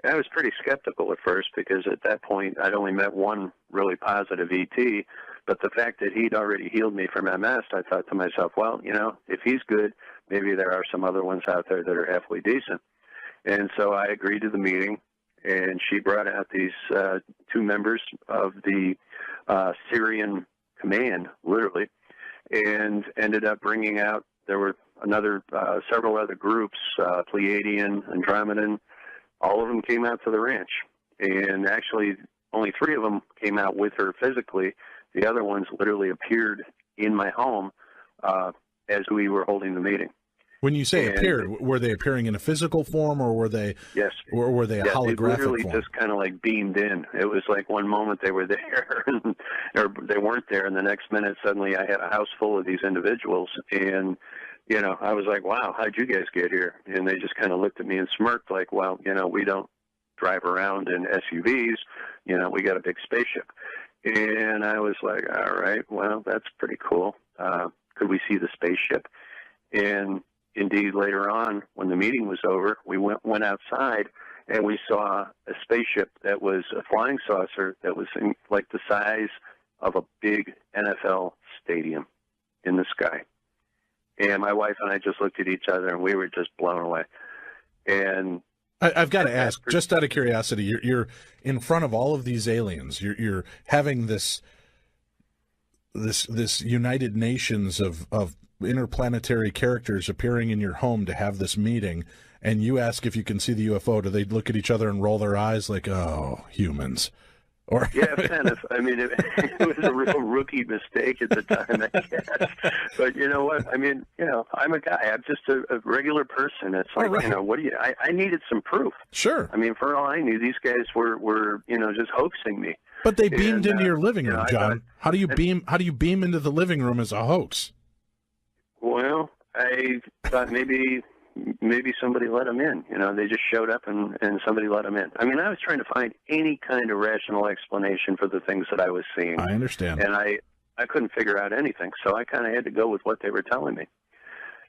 And I was pretty skeptical at first because at that point I'd only met one really positive ET, but the fact that he'd already healed me from MS, I thought to myself, well, if he's good, maybe there are some other ones out there that are halfway decent. And so I agreed to the meeting, and she brought out these two members of the Syrian command, literally, and ended up bringing out, there were several other groups, Pleiadian, Andromedan. All of them came out to the ranch, and actually only 3 of them came out with her physically. The other ones literally appeared in my home as we were holding the meeting. When you say appeared, were they appearing in a physical form, or were they? Yes. Or were they a holographic they literally form? Just kind of like beamed in. It was like one moment they were there, or they weren't there, and the next minute suddenly I had a house full of these individuals, and I was like, wow, how'd you guys get here? And they just kind of looked at me and smirked like, well, we don't drive around in SUVs. We got a big spaceship. And I was like, all right, well, that's pretty cool. Could we see the spaceship? And indeed, later on, when the meeting was over, we went outside, and we saw a spaceship that was a flying saucer that was like the size of a big NFL stadium in the sky. And my wife and I just looked at each other, and we were just blown away. And I've got to ask, just out of curiosity, you're in front of all of these aliens. You're having this United Nations of interplanetary characters appearing in your home to have this meeting, and you ask if you can see the UFO. Do they look at each other and roll their eyes like, oh, humans? Or yeah, kind of. I mean, it was a real rookie mistake at the time, I guess. But you know what? I mean, I'm a guy. I'm just a regular person. It's like, right. What do you? I needed some proof. Sure. I mean, for all I knew, these guys were just hoaxing me. But they beamed into your living room, John. How do you beam into the living room as a hoax? Well, I thought maybe somebody let them in. They just showed up and somebody let them in. I mean, I was trying to find any kind of rational explanation for the things that I was seeing. I understand. And I couldn't figure out anything, so I kind of had to go with what they were telling me.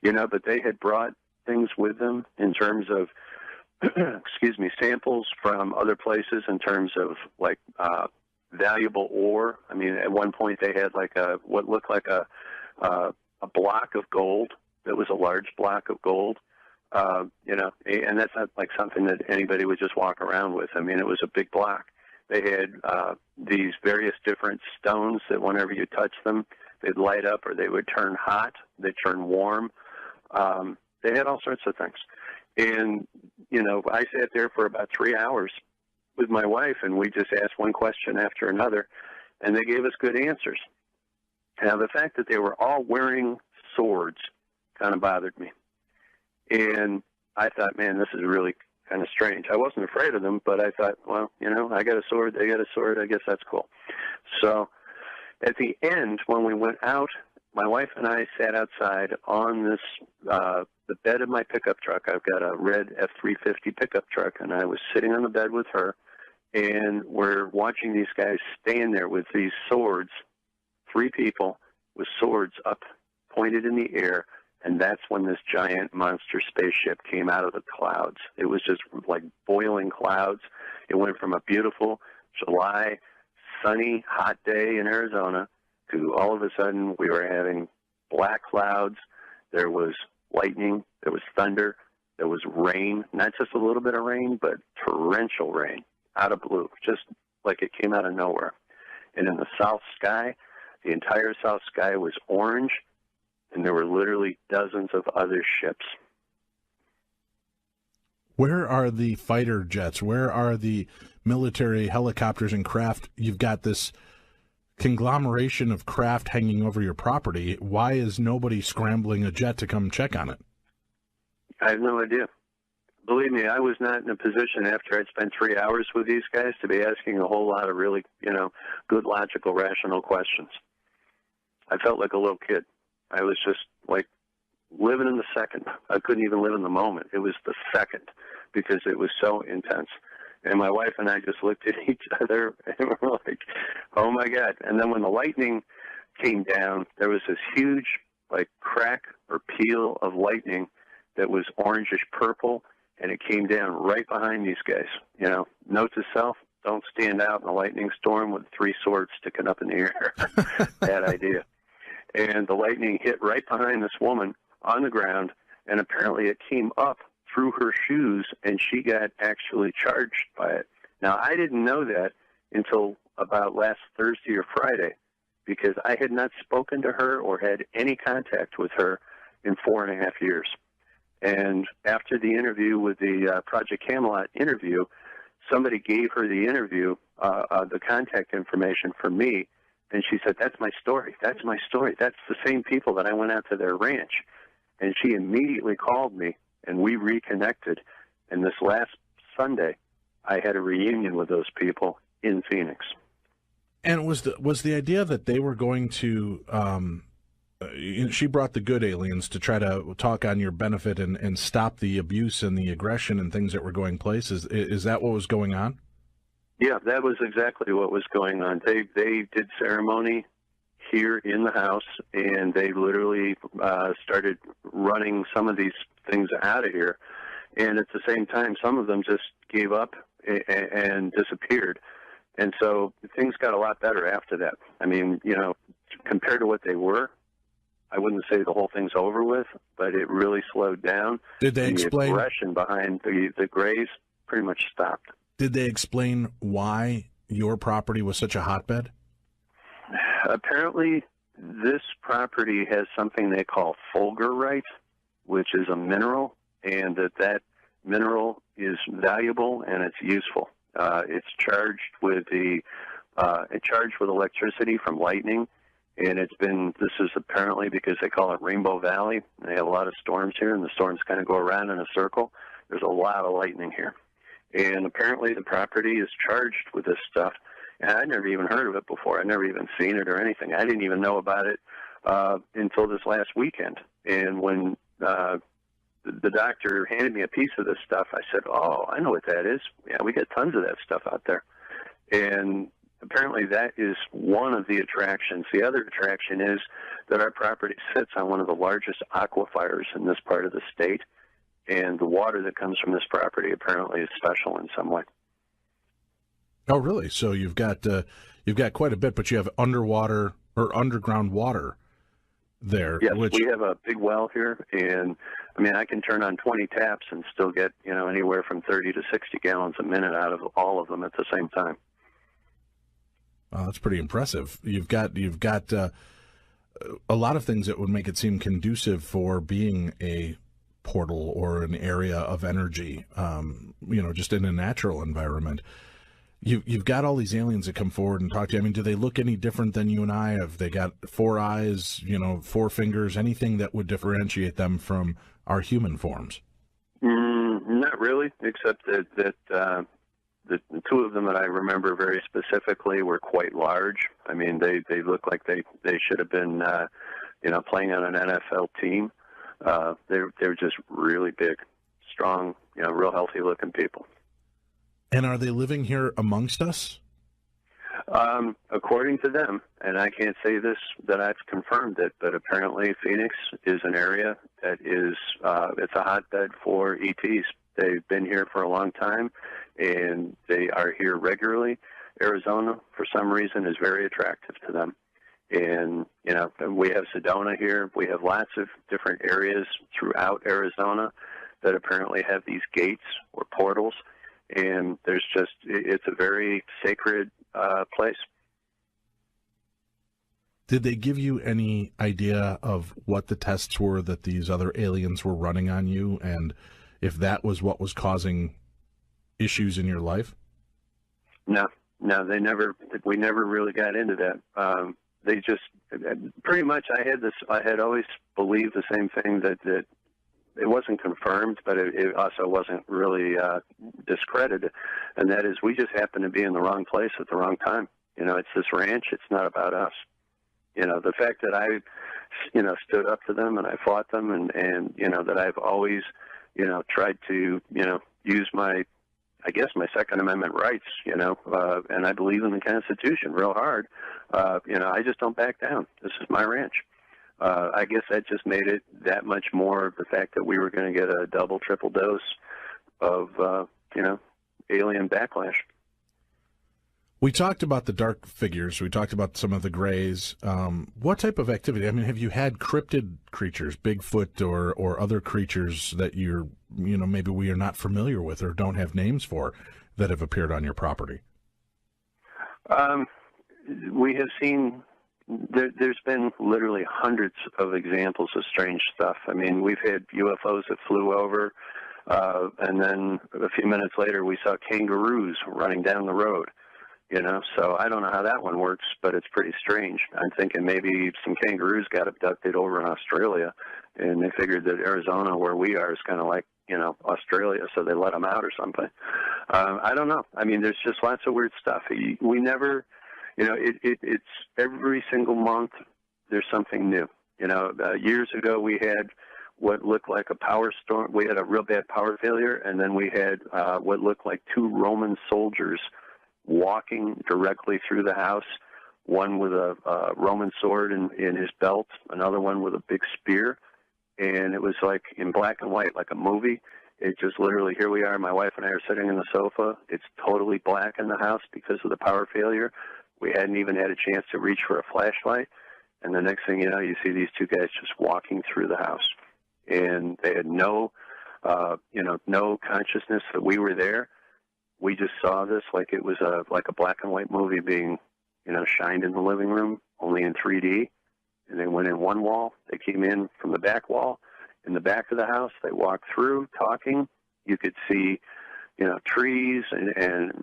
But they had brought things with them in terms of, samples from other places in terms of, like, valuable ore. I mean, at one point they had, like, what looked like a block of gold. That was a large block of gold. And that's not like something that anybody would just walk around with. I mean, it was a big block. They had these various different stones that whenever you touch them, they'd light up or they would turn hot, they'd turn warm. They had all sorts of things. And, I sat there for about 3 hours with my wife, and we just asked one question after another, and they gave us good answers. Now, the fact that they were all wearing swords kind of bothered me. And I thought, man, this is really kind of strange. I wasn't afraid of them, but I thought, well, I got a sword, they got a sword, I guess that's cool. So at the end, when we went out, my wife and I sat outside on this, the bed of my pickup truck. I've got a red F-350 pickup truck, and I was sitting on the bed with her, and we're watching these guys stand there with these swords, 3 people with swords up, pointed in the air. And that's when this giant monster spaceship came out of the clouds. It was just like boiling clouds. It went from a beautiful July, sunny, hot day in Arizona to all of a sudden we were having black clouds. There was lightning. There was thunder. There was rain. Not just a little bit of rain, but torrential rain out of blue, just like it came out of nowhere. And in the south sky, the entire south sky was orange. And there were literally dozens of other ships. Where are the fighter jets? Where are the military helicopters and craft? You've got this conglomeration of craft hanging over your property. Why is nobody scrambling a jet to come check on it? I have no idea. Believe believe me, I was not in a position after I'd spent 3 hours with these guys to be asking a whole lot of really, good, logical, rational questions. I felt like a little kid. I was just like living in the second. I couldn't even live in the moment. It was the second because it was so intense. And my wife and I just looked at each other and were like, oh, my God. And then when the lightning came down, there was this huge, like, crack or peel of lightning that was orangish purple, and it came down right behind these guys. Note to self, don't stand out in a lightning storm with 3 swords sticking up in the air. Bad idea. And the lightning hit right behind this woman on the ground, and apparently it came up through her shoes, and she got actually charged by it. Now, I didn't know that until about last Thursday or Friday, because I had not spoken to her or had any contact with her in 4.5 years. And after the interview with the Project Camelot interview, somebody gave her the interview, the contact information for me, and she said, that's my story. That's my story. That's the same people that I went out to their ranch. And she immediately called me, and we reconnected. And this last Sunday, I had a reunion with those people in Phoenix. And was the idea that they were going to she brought the good aliens to try to talk on your benefit and stop the abuse and the aggression and things that were going places. Is that what was going on? Yeah, that was exactly what was going on. They did ceremony here in the house, and they literally started running some of these things out of here. And at the same time, some of them just gave up and disappeared. And so things got a lot better after that. I mean, compared to what they were, I wouldn't say the whole thing's over with, but it really slowed down. Did they explain? The aggression behind the Grays pretty much stopped. Did they explain why your property was such a hotbed? Apparently, this property has something they call fulgurite, which is a mineral, and that mineral is valuable and it's useful. It's charged with electricity from lightning. And this is apparently because they call it Rainbow Valley. They have a lot of storms here, and the storms kind of go around in a circle. There's a lot of lightning here. And apparently the property is charged with this stuff. And I'd never even heard of it before. I'd never even seen it or anything. I didn't even know about it until this last weekend. And when the doctor handed me a piece of this stuff, I said, oh, I know what that is. Yeah, we get tons of that stuff out there. And apparently that is one of the attractions. The other attraction is that our property sits on one of the largest aquifers in this part of the state, and the water that comes from this property apparently is special in some way. Oh, really? So you've got quite a bit, but you have underwater or underground water there. Yes, we have a big well here, and I mean I can turn on 20 taps and still get anywhere from 30 to 60 gallons a minute out of all of them at the same time. That's pretty impressive. You've got a lot of things that would make it seem conducive for being a portal or an area of energy, just in a natural environment. You've got all these aliens that come forward and talk to you. I mean, do they look any different than you and I? Have they got 4 eyes, 4 fingers, anything that would differentiate them from our human forms? Not really, except that the 2 of them that I remember very specifically were quite large. I mean, they look like they should have been, playing on an NFL team. They're just really big, strong, real healthy-looking people. And are they living here amongst us? According to them, and I can't say this that I've confirmed it, but apparently Phoenix is an area that is it's a hotbed for ETs. They've been here for a long time, and they are here regularly. Arizona, for some reason, is very attractive to them. And, we have Sedona here. We have lots of different areas throughout Arizona that apparently have these gates or portals. And it's a very sacred place. Did they give you any idea of what the tests were that these other aliens were running on you, and if that was what was causing issues in your life? No, we never really got into that. They just, pretty much I had always believed the same thing that it wasn't confirmed, but it also wasn't really discredited, and that is we just happened to be in the wrong place at the wrong time. It's this ranch. It's not about us. The fact that I, stood up to them and I fought them, and that I've always, tried to, use my Second Amendment rights, and I believe in the Constitution real hard. I just don't back down. This is my ranch. I guess that just made it that much more the fact that we were going to get a double, triple dose of, alien backlash. We talked about the dark figures. We talked about some of the grays. What type of activity? I mean, have you had cryptid creatures, Bigfoot or other creatures that maybe we are not familiar with or don't have names for that have appeared on your property? We have seen, there's been literally hundreds of examples of strange stuff. I mean, we've had UFOs that flew over, and then a few minutes later we saw kangaroos running down the road. So I don't know how that one works, but it's pretty strange. I'm thinking maybe some kangaroos got abducted over in Australia, and they figured that Arizona, where we are, is kind of like, Australia, so they let them out or something. I don't know. I mean, there's just lots of weird stuff. We never, it's every single month there's something new. Years ago we had what looked like a power storm. We had a real bad power failure, and then we had what looked like two Roman soldiers walking directly through the house, one with a Roman sword in his belt, another one with a big spear, and it was like in black and white, like a movie. It just literally, here we are, my wife and I are sitting in the sofa. It's totally black in the house because of the power failure. We hadn't even had a chance to reach for a flashlight, and the next thing you know, you see these two guys just walking through the house, and they had no consciousness that we were there. We just saw this like it was like a black and white movie being, shined in the living room, only in 3D. And they went in one wall. They came in from the back wall. In the back of the house, they walked through talking. You could see, trees and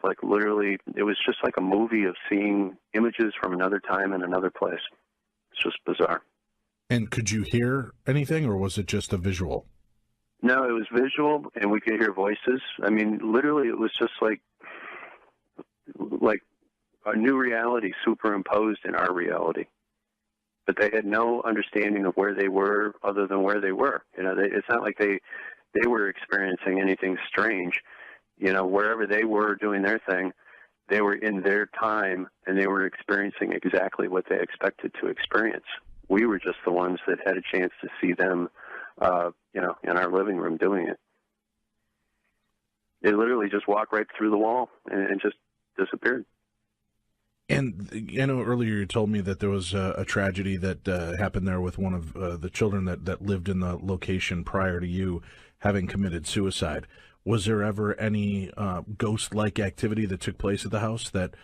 like literally, it was just like a movie of seeing images from another time in another place. It's just bizarre. And could you hear anything, or was it just a visual? No, it was visual, and we could hear voices. I mean, literally, it was just like a new reality superimposed in our reality. But they had no understanding of where they were other than where they were. It's not like they were experiencing anything strange. Wherever they were doing their thing, they were in their time, and they were experiencing exactly what they expected to experience. We were just the ones that had a chance to see them in our living room doing it. They literally just walked right through the wall and just disappeared. And I know earlier you told me that there was a tragedy that happened there with one of the children that lived in the location prior to you having committed suicide. Was there ever any ghost-like activity that took place at the house that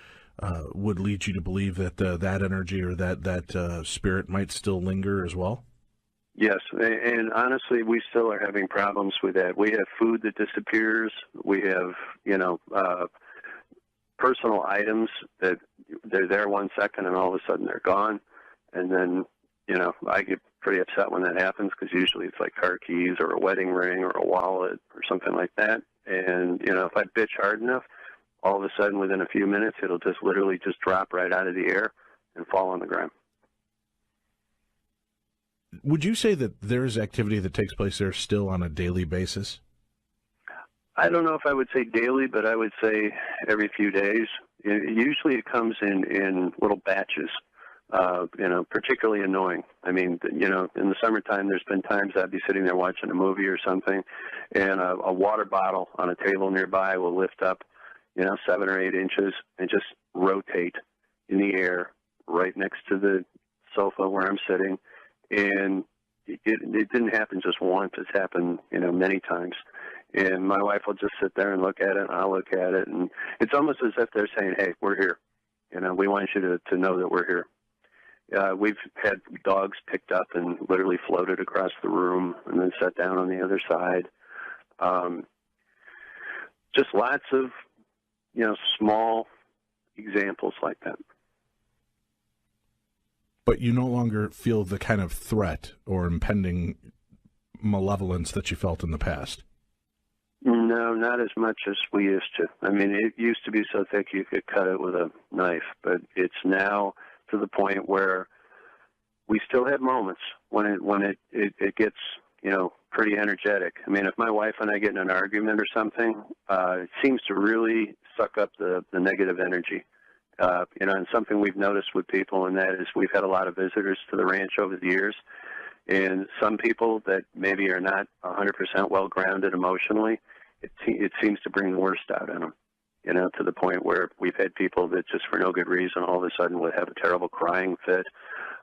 would lead you to believe that that energy or that spirit might still linger as well? Yes, and honestly, we still are having problems with that. We have food that disappears. We have, personal items that they're there 1 second and all of a sudden they're gone. And then, I get pretty upset when that happens because usually it's like car keys or a wedding ring or a wallet or something like that. And, if I bitch hard enough, all of a sudden within a few minutes, it'll just literally just drop right out of the air and fall on the ground. Would you say that there is activity that takes place there still on a daily basis? I don't know if I would say daily, but I would say every few days. Usually it comes in little batches, particularly annoying. I mean, in the summertime, there's been times I'd be sitting there watching a movie or something, and a water bottle on a table nearby will lift up, 7 or 8 inches and just rotate in the air right next to the sofa where I'm sitting. And it didn't happen just once. It's happened, many times. And my wife will just sit there and look at it, and I'll look at it. And it's almost as if they're saying, hey, we're here. We want you to know that we're here. We've had dogs picked up and literally floated across the room and then set down on the other side. Just lots of, small examples like that. But you no longer feel the kind of threat or impending malevolence that you felt in the past? No, not as much as we used to. I mean, it used to be so thick you could cut it with a knife, but it's now to the point where we still have moments when it gets, pretty energetic. I mean, if my wife and I get in an argument or something, it seems to really suck up the negative energy. And something we've noticed with people, and that is we've had a lot of visitors to the ranch over the years, and some people that maybe are not 100% well-grounded emotionally, it seems to bring the worst out in them, to the point where we've had people that just for no good reason all of a sudden would have a terrible crying fit,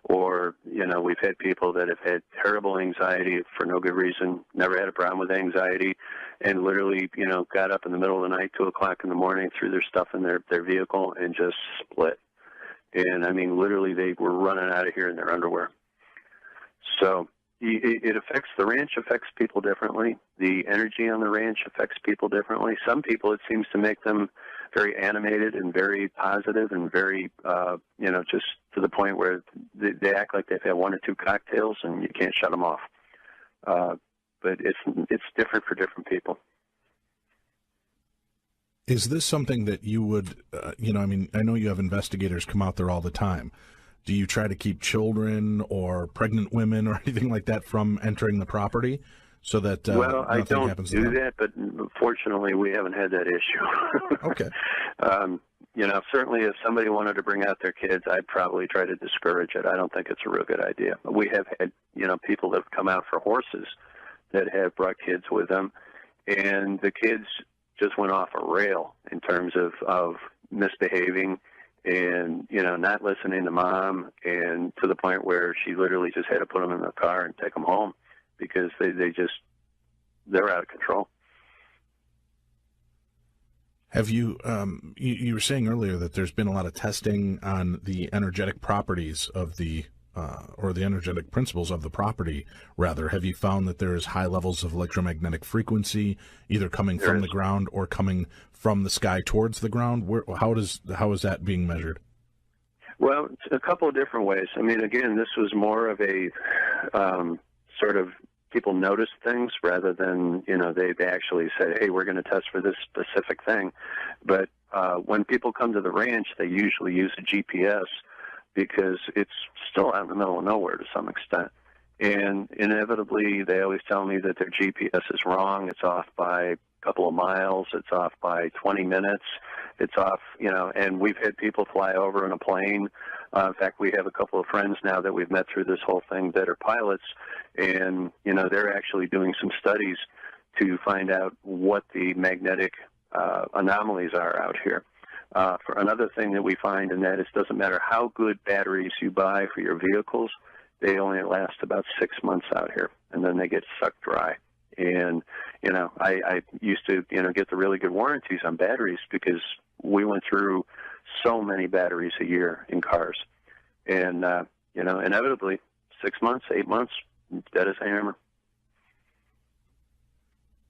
or, we've had people that have had terrible anxiety for no good reason, never had a problem with anxiety, and literally, got up in the middle of the night, 2 o'clock in the morning, threw their stuff in their vehicle and just split. And, I mean, literally they were running out of here in their underwear. So it affects, the ranch affects people differently. The energy on the ranch affects people differently. Some people, it seems to make them very animated and very positive and very, just to the point where they act like they've had 1 or 2 cocktails and you can't shut them off. But it's different for different people. Is this something that you would, I know you have investigators come out there all the time. Do you try to keep children or pregnant women or anything like that from entering the property so that I don't happens do to them? that, but fortunately we haven't had that issue. Okay. Certainly if somebody wanted to bring out their kids, I'd probably try to discourage it. I don't think it's a real good idea. We have had, people that have come out for horses that have brought kids with them, and the kids just went off a rail in terms of misbehaving and, not listening to mom, and to the point where she literally just had to put them in the car and take them home because they're out of control. Have you, you were saying earlier that there's been a lot of testing on the energetic properties of or the energetic principles of the property, rather. Have you found that there's high levels of electromagnetic frequency, either coming from the ground or coming from the sky towards the ground? How is that being measured? Well, a couple of different ways. I mean, again, this was more of a sort of people noticed things rather than, they actually said, hey, we're going to test for this specific thing. But when people come to the ranch, they usually use a GPS because it's still out in the middle of nowhere to some extent. And inevitably, they always tell me that their GPS is wrong. It's off by a couple of miles. It's off by 20 minutes. It's off, and we've had people fly over in a plane. In fact, we have a couple of friends now that we've met through this whole thing that are pilots, and, they're actually doing some studies to find out what the magnetic anomalies are out here. For another thing that we find, and that is, doesn't matter how good batteries you buy for your vehicles, they only last about 6 months out here, and then they get sucked dry. And, I used to, get the really good warranties on batteries because we went through so many batteries a year in cars. And, inevitably, 6 months, 8 months, dead as a hammer.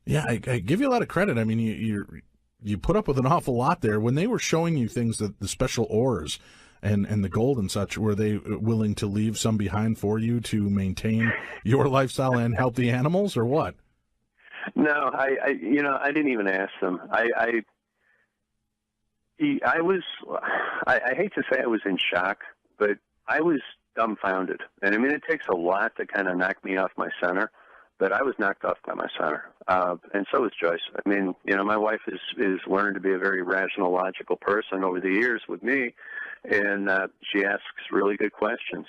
Yeah, I give you a lot of credit. I mean, you put up with an awful lot there. When they were showing you things, that the special ores and the gold and such, were they willing to leave some behind for you to maintain your lifestyle and help the animals, or what? No, I didn't even ask them. I hate to say I was in shock, but I was dumbfounded. And I mean, it takes a lot to kind of knock me off my center, but I was knocked off by my center. And so is Joyce. I mean, my wife is learned to be a very rational, logical person over the years with me, and she asks really good questions.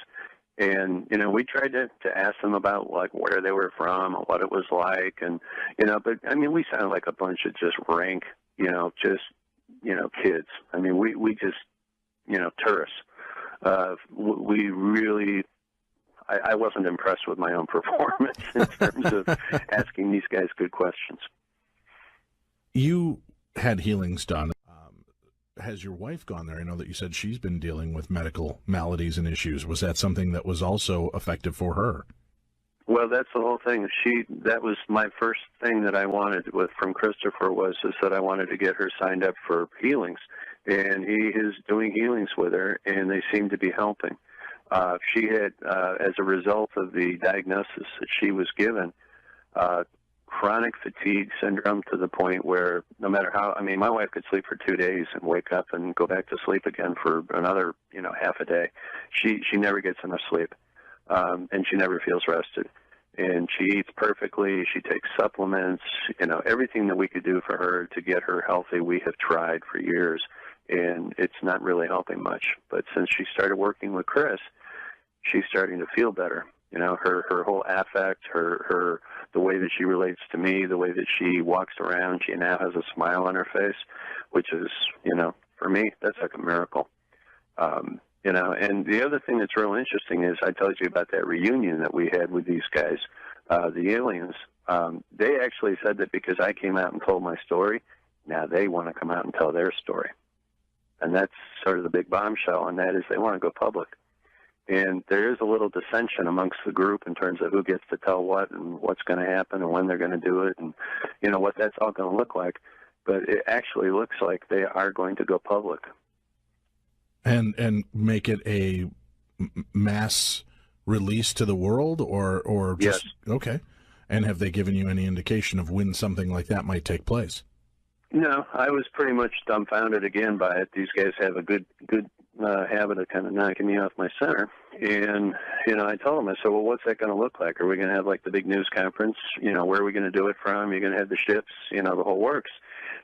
And, we tried to ask them about, like, where they were from, what it was like, and, but, I mean, we sound like a bunch of just rank, kids. I mean, we just, tourists. We really, I wasn't impressed with my own performance in terms of asking these guys good questions. You had healings done. Has your wife gone there? I know that you said she's been dealing with medical maladies and issues. Was that something that was also effective for her? Well, that's the whole thing. That was my first thing that I wanted from Christopher is that I wanted to get her signed up for healings. And he is doing healings with her, and they seem to be helping. She had, as a result of the diagnosis that she was given, chronic fatigue syndrome to the point where no matter how, I mean, my wife could sleep for 2 days and wake up and go back to sleep again for another, half a day. She never gets enough sleep, and she never feels rested. And she eats perfectly. She takes supplements. Everything that we could do for her to get her healthy, we have tried for years, and it's not really helping much. But since she started working with Chris, she's starting to feel better. Her whole affect, the way that she relates to me, the way that she walks around, she now has a smile on her face, which is, for me, that's like a miracle. And the other thing that's real interesting is I told you about that reunion that we had with these guys, the aliens. They actually said that because I came out and told my story, now they want to come out and tell their story. And that's sort of the big bombshell, and that is they want to go public. And there is a little dissension amongst the group in terms of who gets to tell what and what's going to happen and when they're going to do it and, what that's all going to look like. But it actually looks like they are going to go public. And make it a mass release to the world or just... Yes. Okay. And have they given you any indication of when something like that might take place? No, I was pretty much dumbfounded again by it. These guys have a good habit of kind of knocking me off my center. And, I told them, I said, well, what's that going to look like? Are we going to have like the big news conference? Where are we going to do it from? You're going to have the ships, the whole works.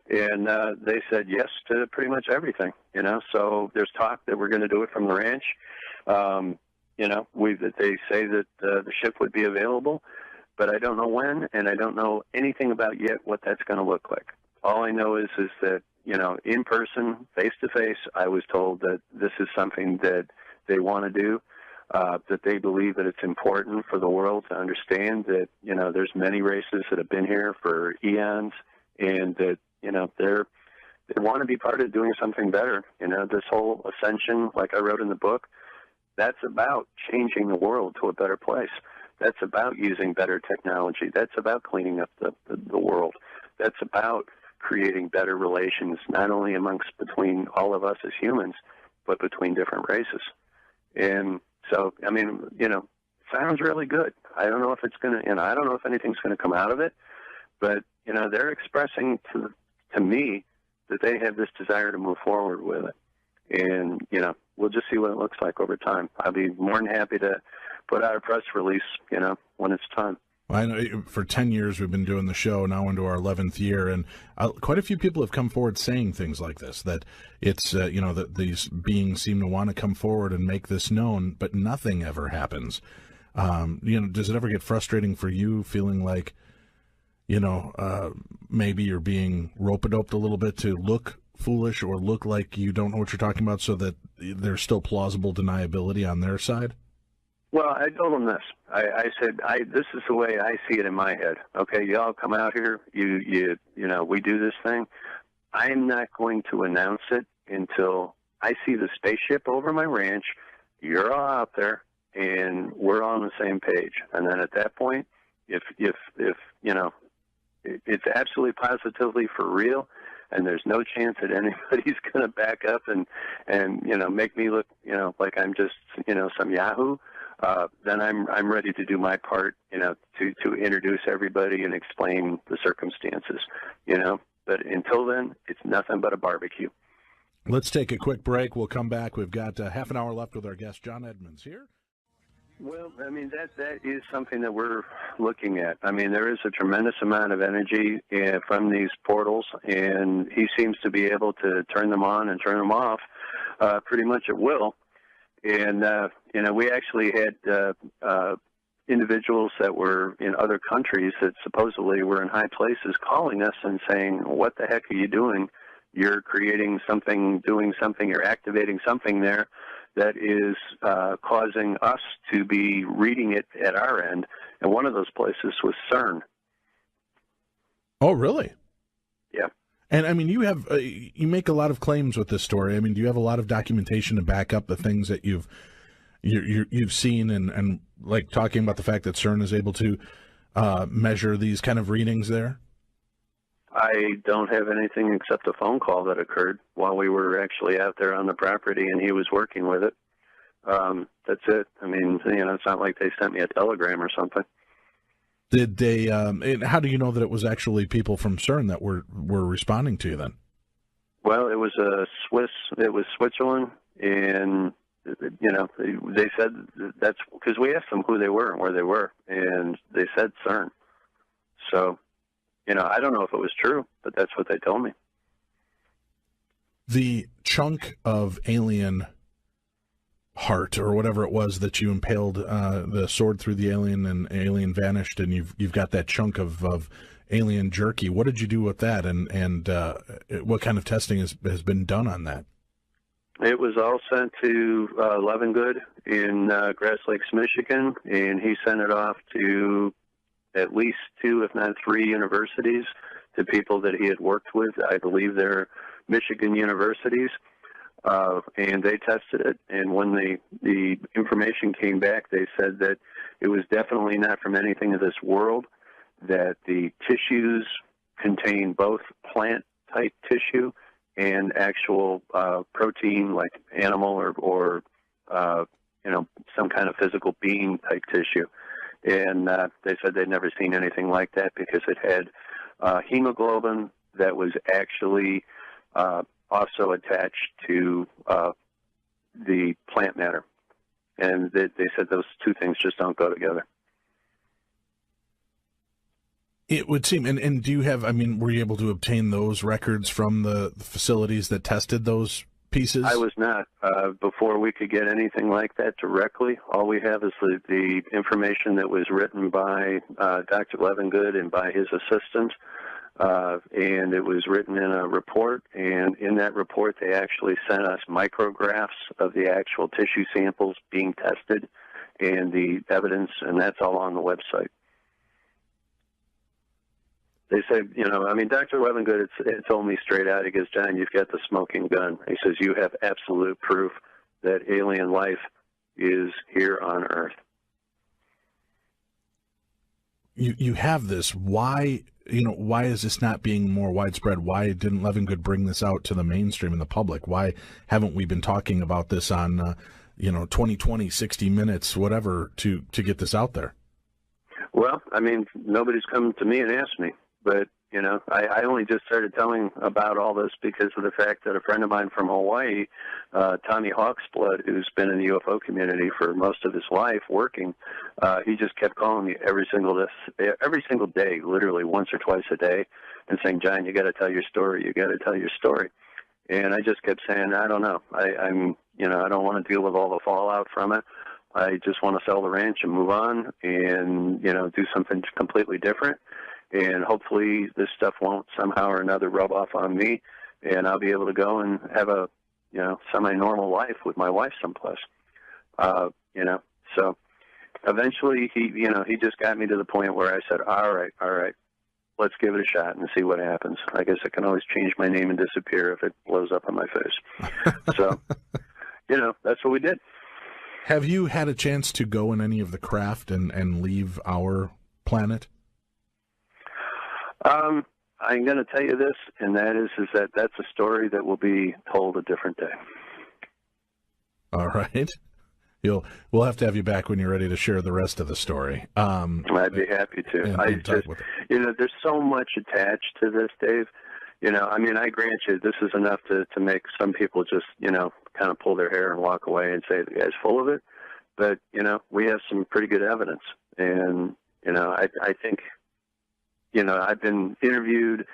And they said yes to pretty much everything, So there's talk that we're going to do it from the ranch. That they say that the ship would be available, but I don't know when, and I don't know anything about yet what that's going to look like. All I know is that, in person, face-to-face, I was told that this is something that they want to do, that they believe that it's important for the world to understand that, there's many races that have been here for eons, and that, they want to be part of doing something better. This whole ascension, like I wrote in the book, that's about changing the world to a better place. That's about using better technology. That's about cleaning up the world. That's about creating better relations, not only between all of us as humans, but between different races. And so, sounds really good. I don't know if it's going to, I don't know if anything's going to come out of it, but, they're expressing to me that they have this desire to move forward with it. And, we'll just see what it looks like over time. I'll be more than happy to put out a press release, when it's time. Well, I know for 10 years we've been doing the show, now into our 11th year, and quite a few people have come forward saying things like this, that it's, that these beings seem to want to come forward and make this known, but nothing ever happens. Does it ever get frustrating for you, feeling like, maybe you're being rope-a-doped a little bit to look foolish or look like you don't know what you're talking about so that there's still plausible deniability on their side? Well, I told them this. I said, this is the way I see it in my head. Okay, y'all come out here. We do this thing. I'm not going to announce it until I see the spaceship over my ranch. You're all out there, and we're all on the same page. And then at that point, if it's absolutely positively for real, and there's no chance that anybody's going to back up and make me look like I'm just some yahoo. Then I'm ready to do my part, to introduce everybody and explain the circumstances, But until then, it's nothing but a barbecue. Let's take a quick break. We'll come back. We've got half an hour left with our guest, John Edmonds, here. Well, that is something that we're looking at. There is a tremendous amount of energy from these portals, and he seems to be able to turn them on and turn them off pretty much at will. And, we actually had individuals that were in other countries that supposedly were in high places calling us and saying, what the heck are you doing? You're creating something, doing something, you're activating something there that is causing us to be reading it at our end. And one of those places was CERN. Oh, really? Yeah. And you have you make a lot of claims with this story. Do you have a lot of documentation to back up the things that you've seen and like talking about the fact that CERN is able to measure these kind of readings there? I don't have anything except a phone call that occurred while we were actually out there on the property and he was working with it. That's it. It's not like they sent me a telegram or something. Did they? And how do you know that it was actually people from CERN that were responding to you then? Well, it was It was Switzerland, and they said that's because we asked them who they were and where they were, and they said CERN. So, I don't know if it was true, but that's what they told me. The chunk of alien heart or whatever it was that you impaled the sword through the alien and alien vanished, and you've got that chunk of alien jerky. What did you do with that, and what kind of testing has been done on that? It was all sent to Levengood in Grass Lakes, Michigan, and he sent it off to at least 2, if not 3 universities, to people that he had worked with. I believe they're Michigan universities. And they tested it, and when the information came back, they said that it was definitely not from anything of this world, that the tissues contain both plant-type tissue and actual protein, like animal or some kind of physical being-type tissue. And they said they'd never seen anything like that because it had hemoglobin that was actually also attached to the plant matter. And they said those two things just don't go together. It would seem, and do you have, were you able to obtain those records from the facilities that tested those pieces? I was not. Before we could get anything like that directly, all we have is the information that was written by Dr. Levengood and by his assistant. And it was written in a report, and in that report they actually sent us micrographs of the actual tissue samples being tested and the evidence, and that's all on the website. They say, Dr. Levengood it told me straight out, he goes, John, you've got the smoking gun. He says, you have absolute proof that alien life is here on Earth. You have this. Why is this not being more widespread? Why didn't Levengood bring this out to the mainstream and the public? Why haven't we been talking about this on, 2020, 60 Minutes, whatever, to get this out there? Well, nobody's come to me and asked me, but, I only just started telling about all this because of the fact that a friend of mine from Hawaii, Tommy Hawksblood, who's been in the UFO community for most of his life working, he just kept calling me every single day, literally once or twice a day, and saying, John, you got to tell your story. You got to tell your story. And I just kept saying, I don't know. I don't want to deal with all the fallout from it. I just want to sell the ranch and move on and, do something completely different. And hopefully this stuff won't somehow or another rub off on me, and I'll be able to go and have a, semi-normal life with my wife someplace. So eventually he just got me to the point where I said, all right, let's give it a shot and see what happens. I guess I can always change my name and disappear if it blows up on my face. So, that's what we did. Have you had a chance to go in any of the craft and leave our planet? I'm going to tell you this, and that is that's a story that will be told a different day. All right. We'll have to have you back when you're ready to share the rest of the story. I'd be happy to. There's so much attached to this, Dave. I grant you, this is enough to make some people just, kind of pull their hair and walk away and say the guy's full of it. But, we have some pretty good evidence. And, I think, I've been interviewed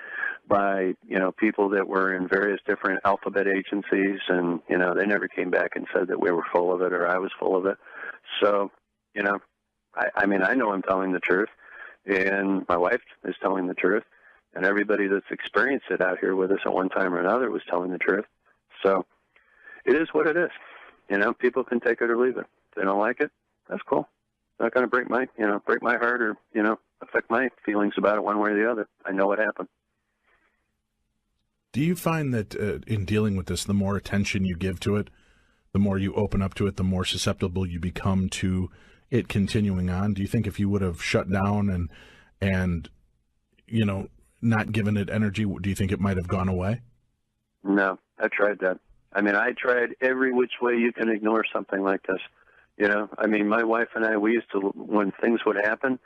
by, people that were in various different alphabet agencies, and, they never came back and said that we were full of it or I was full of it. So, I know I'm telling the truth, and my wife is telling the truth, and everybody that's experienced it out here with us at one time or another was telling the truth. So it is what it is. People can take it or leave it. If they don't like it, that's cool. It's not going to break my heart or, affect my feelings about it one way or the other. I know what happened. Do you find that in dealing with this, the more attention you give to it, the more you open up to it, the more susceptible you become to it continuing on? Do you think if you would have shut down and not given it energy, do you think it might have gone away? No, I tried that. I tried every which way you can ignore something like this. My wife and I, we used to, when things would happen,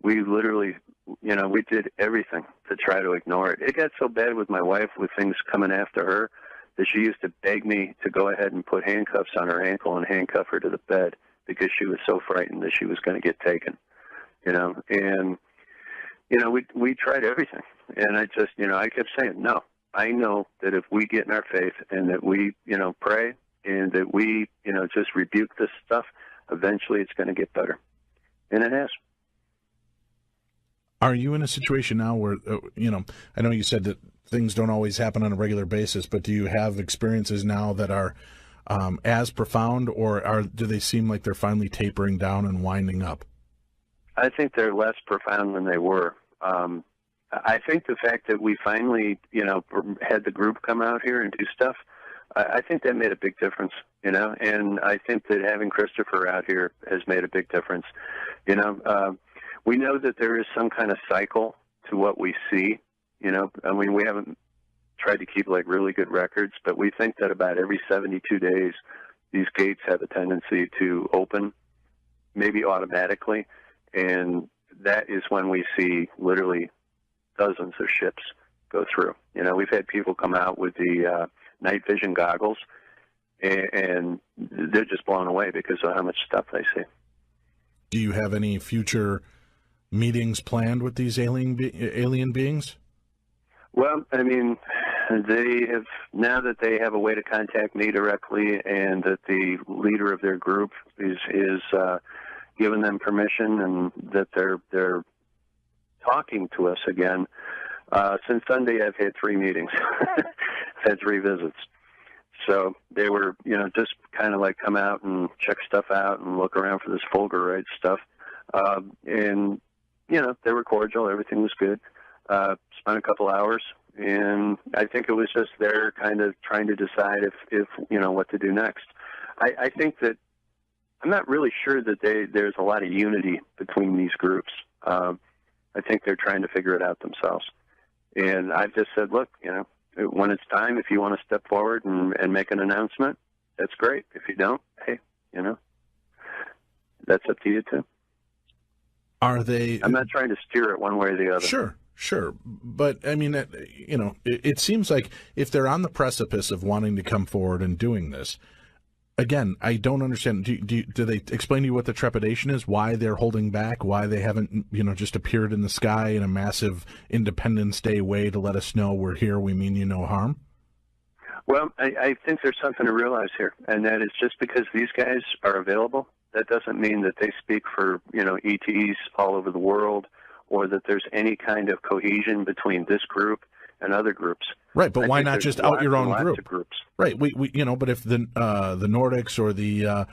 we literally, we did everything to try to ignore it. It got so bad with my wife with things coming after her that she used to beg me to go ahead and put handcuffs on her ankle and handcuff her to the bed because she was so frightened that she was going to get taken, and, we tried everything. And I just, I kept saying, no, I know that if we get in our faith and that we, pray and that we, just rebuke this stuff, eventually it's going to get better. And it has. Are you in a situation now where, I know you said that things don't always happen on a regular basis, but do you have experiences now that are as profound, or do they seem like they're finally tapering down and winding up? I think they're less profound than they were. I think the fact that we finally, had the group come out here and do stuff, I think that made a big difference, and I think that having Christopher out here has made a big difference. We know that there is some kind of cycle to what we see, we haven't tried to keep like really good records, but we think that about every 72 days, these gates have a tendency to open, maybe automatically, and that is when we see literally dozens of ships go through. We've had people come out with the night vision goggles, and they're just blown away because of how much stuff they see. Do you have any future meetings planned with these alien beings? Well, they have, now that they have a way to contact me directly, and that the leader of their group is given them permission, and that they're talking to us again. Since Sunday, I've had 3 meetings. I've had 3 visits. So they were, just kind of like come out and check stuff out and look around for this Fulgurite stuff. And, they were cordial. Everything was good. Spent a couple hours, and I think it was just they're kind of trying to decide if what to do next. I think that I'm not really sure that there's a lot of unity between these groups. I think they're trying to figure it out themselves. And I've just said, look, when it's time, if you want to step forward and make an announcement, that's great. If you don't, hey, that's up to you too. Are they? I'm not trying to steer it one way or the other. Sure. But, it seems like if they're on the precipice of wanting to come forward and doing this, again, I don't understand. Do they explain to you what the trepidation is, why they're holding back, why they haven't, just appeared in the sky in a massive Independence Day way to let us know we're here, we mean you no harm? Well, I think there's something to realize here, and that is just because these guys are available, that doesn't mean that they speak for, ETs all over the world, or that the's any kind of cohesion between this group and other groups. Right, but why not just out your own group? Of groups. Right, we but if the Nordics or the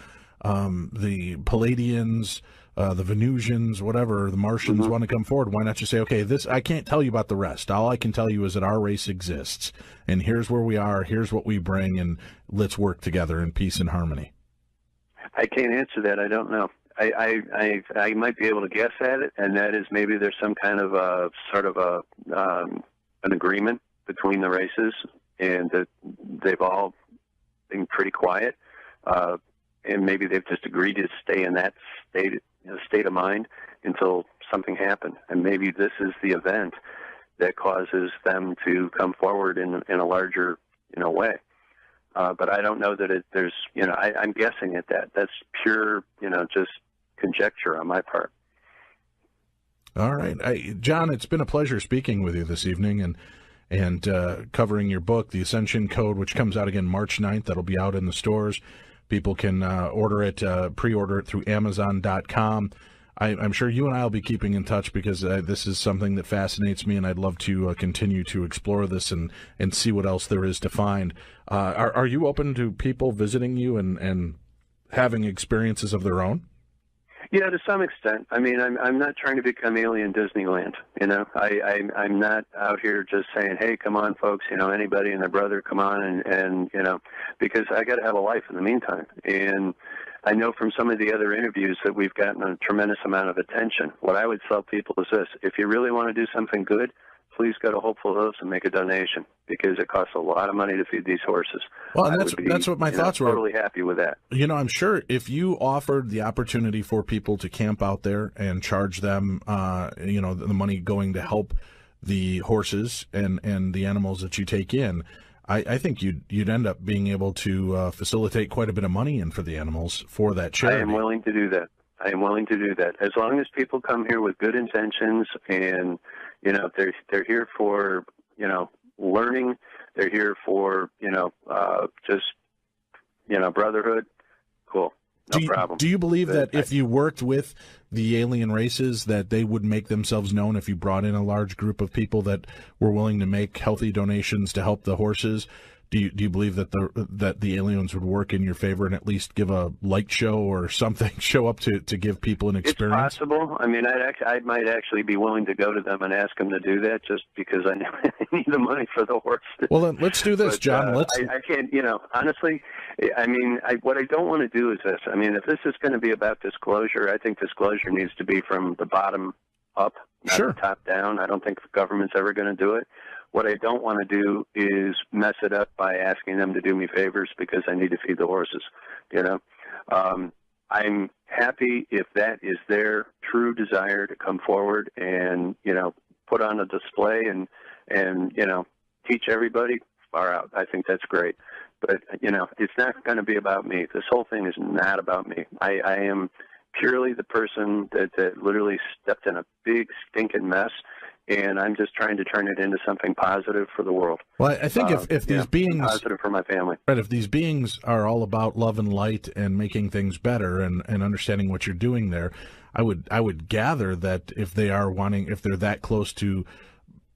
Palladians, the Venusians, whatever, the Martians want to come forward, why not just say, okay, I can't tell you about the rest. All I can tell you is that our race exists, and here's where we are, here's what we bring, and let's work together in peace and harmony. I can't answer that. I don't know. I might be able to guess at it, and that is maybe there's some kind of an agreement between the races, and that they've all been pretty quiet, and maybe they've just agreed to stay in that state of mind until something happened, and maybe this is the event that causes them to come forward in a larger way. But I don't know that there's I'm guessing at that. That's pure just conjecture on my part. All right, John, it's been a pleasure speaking with you this evening and covering your book, The Ascension Code, which comes out again March 9th. That'll be out in the stores. People can order it, pre-order it through Amazon.com. I'm sure you and I will be keeping in touch because this is something that fascinates me, and I'd love to continue to explore this and see what else there is to find. Are you open to people visiting you and having experiences of their own? Yeah, to some extent. I mean, I'm not trying to become Alien Disneyland. I'm not out here just saying, hey, come on, folks. Anybody and their brother, come on, and because I got to have a life in the meantime. And I know from some of the other interviews that we've gotten a tremendous amount of attention. What I would tell people is this: if you really want to do something good, please go to Hopeful Hooves and make a donation, because it costs a lot of money to feed these horses. Well, and that's what my thoughts were. Totally happy with that. I'm sure if you offered the opportunity for people to camp out there and charge them, the money going to help the horses and the animals that you take in, I think you'd end up being able to facilitate quite a bit of money in for the animals for that charity. I am willing to do that. As long as people come here with good intentions, and they're here for learning. They're here for brotherhood. Cool. No problem. Do you believe that if you worked with the alien races, that they would make themselves known if you brought in a large group of people that were willing to make healthy donations to help the horses? Do you believe that the aliens would work in your favor and at least give a light show or something, show up to give people an experience? It's possible. I mean, I might actually be willing to go to them and ask them to do that, just because I need the money for the horses. Well, then let's do this, John. I can't, honestly, I mean, what I don't want to do is this. I mean, if this is going to be about disclosure, I think disclosure needs to be from the bottom up, not the top down. I don't think the government's ever going to do it. What I don't want to do is mess it up by asking them to do me favors because I need to feed the horses. I'm happy if that is their true desire to come forward and put on a display and teach everybody. Far out. I think that's great. But it's not going to be about me. This whole thing is not about me. I am purely the person that literally stepped in a big stinking mess, and I'm just trying to turn it into something positive for the world. Well, I think if these beings, positive for my family, right? If these beings are all about love and light and making things better and understanding what you're doing there, I would gather that if they're that close to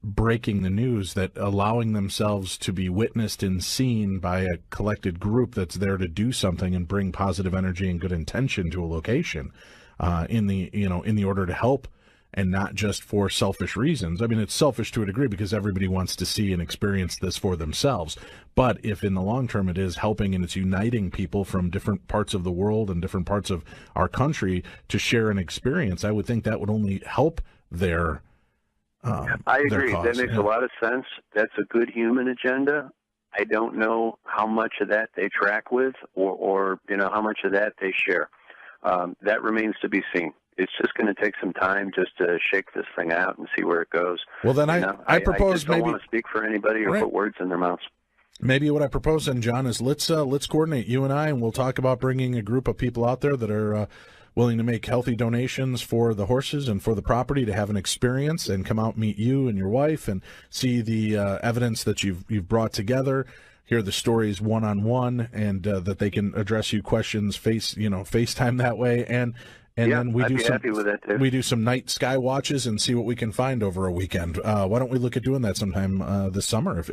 breaking the news, that allowing themselves to be witnessed and seen by a collected group that's there to do something and bring positive energy and good intention to a location, in the order to help. And not just for selfish reasons. I mean, it's selfish to a degree because everybody wants to see and experience this for themselves. But if in the long term it is helping and it's uniting people from different parts of the world and different parts of our country to share an experience, I would think that would only help their I agree. Cause. That makes a lot of sense. That's a good human agenda. I don't know how much of that they track with or how much of that they share. That remains to be seen. It's just going to take some time just to shake this thing out and see where it goes. Well, then I propose I just don't want to speak for anybody or put words in their mouths. Maybe what I propose then, John, is let's coordinate, you and I, and we'll talk about bringing a group of people out there that are willing to make healthy donations for the horses and for the property to have an experience and come out, meet you and your wife and see the evidence that you've brought together. Hear the stories one-on-one, and that they can address you questions FaceTime that way, and then we do some night sky watches and see what we can find over a weekend. Why don't we look at doing that sometime this summer if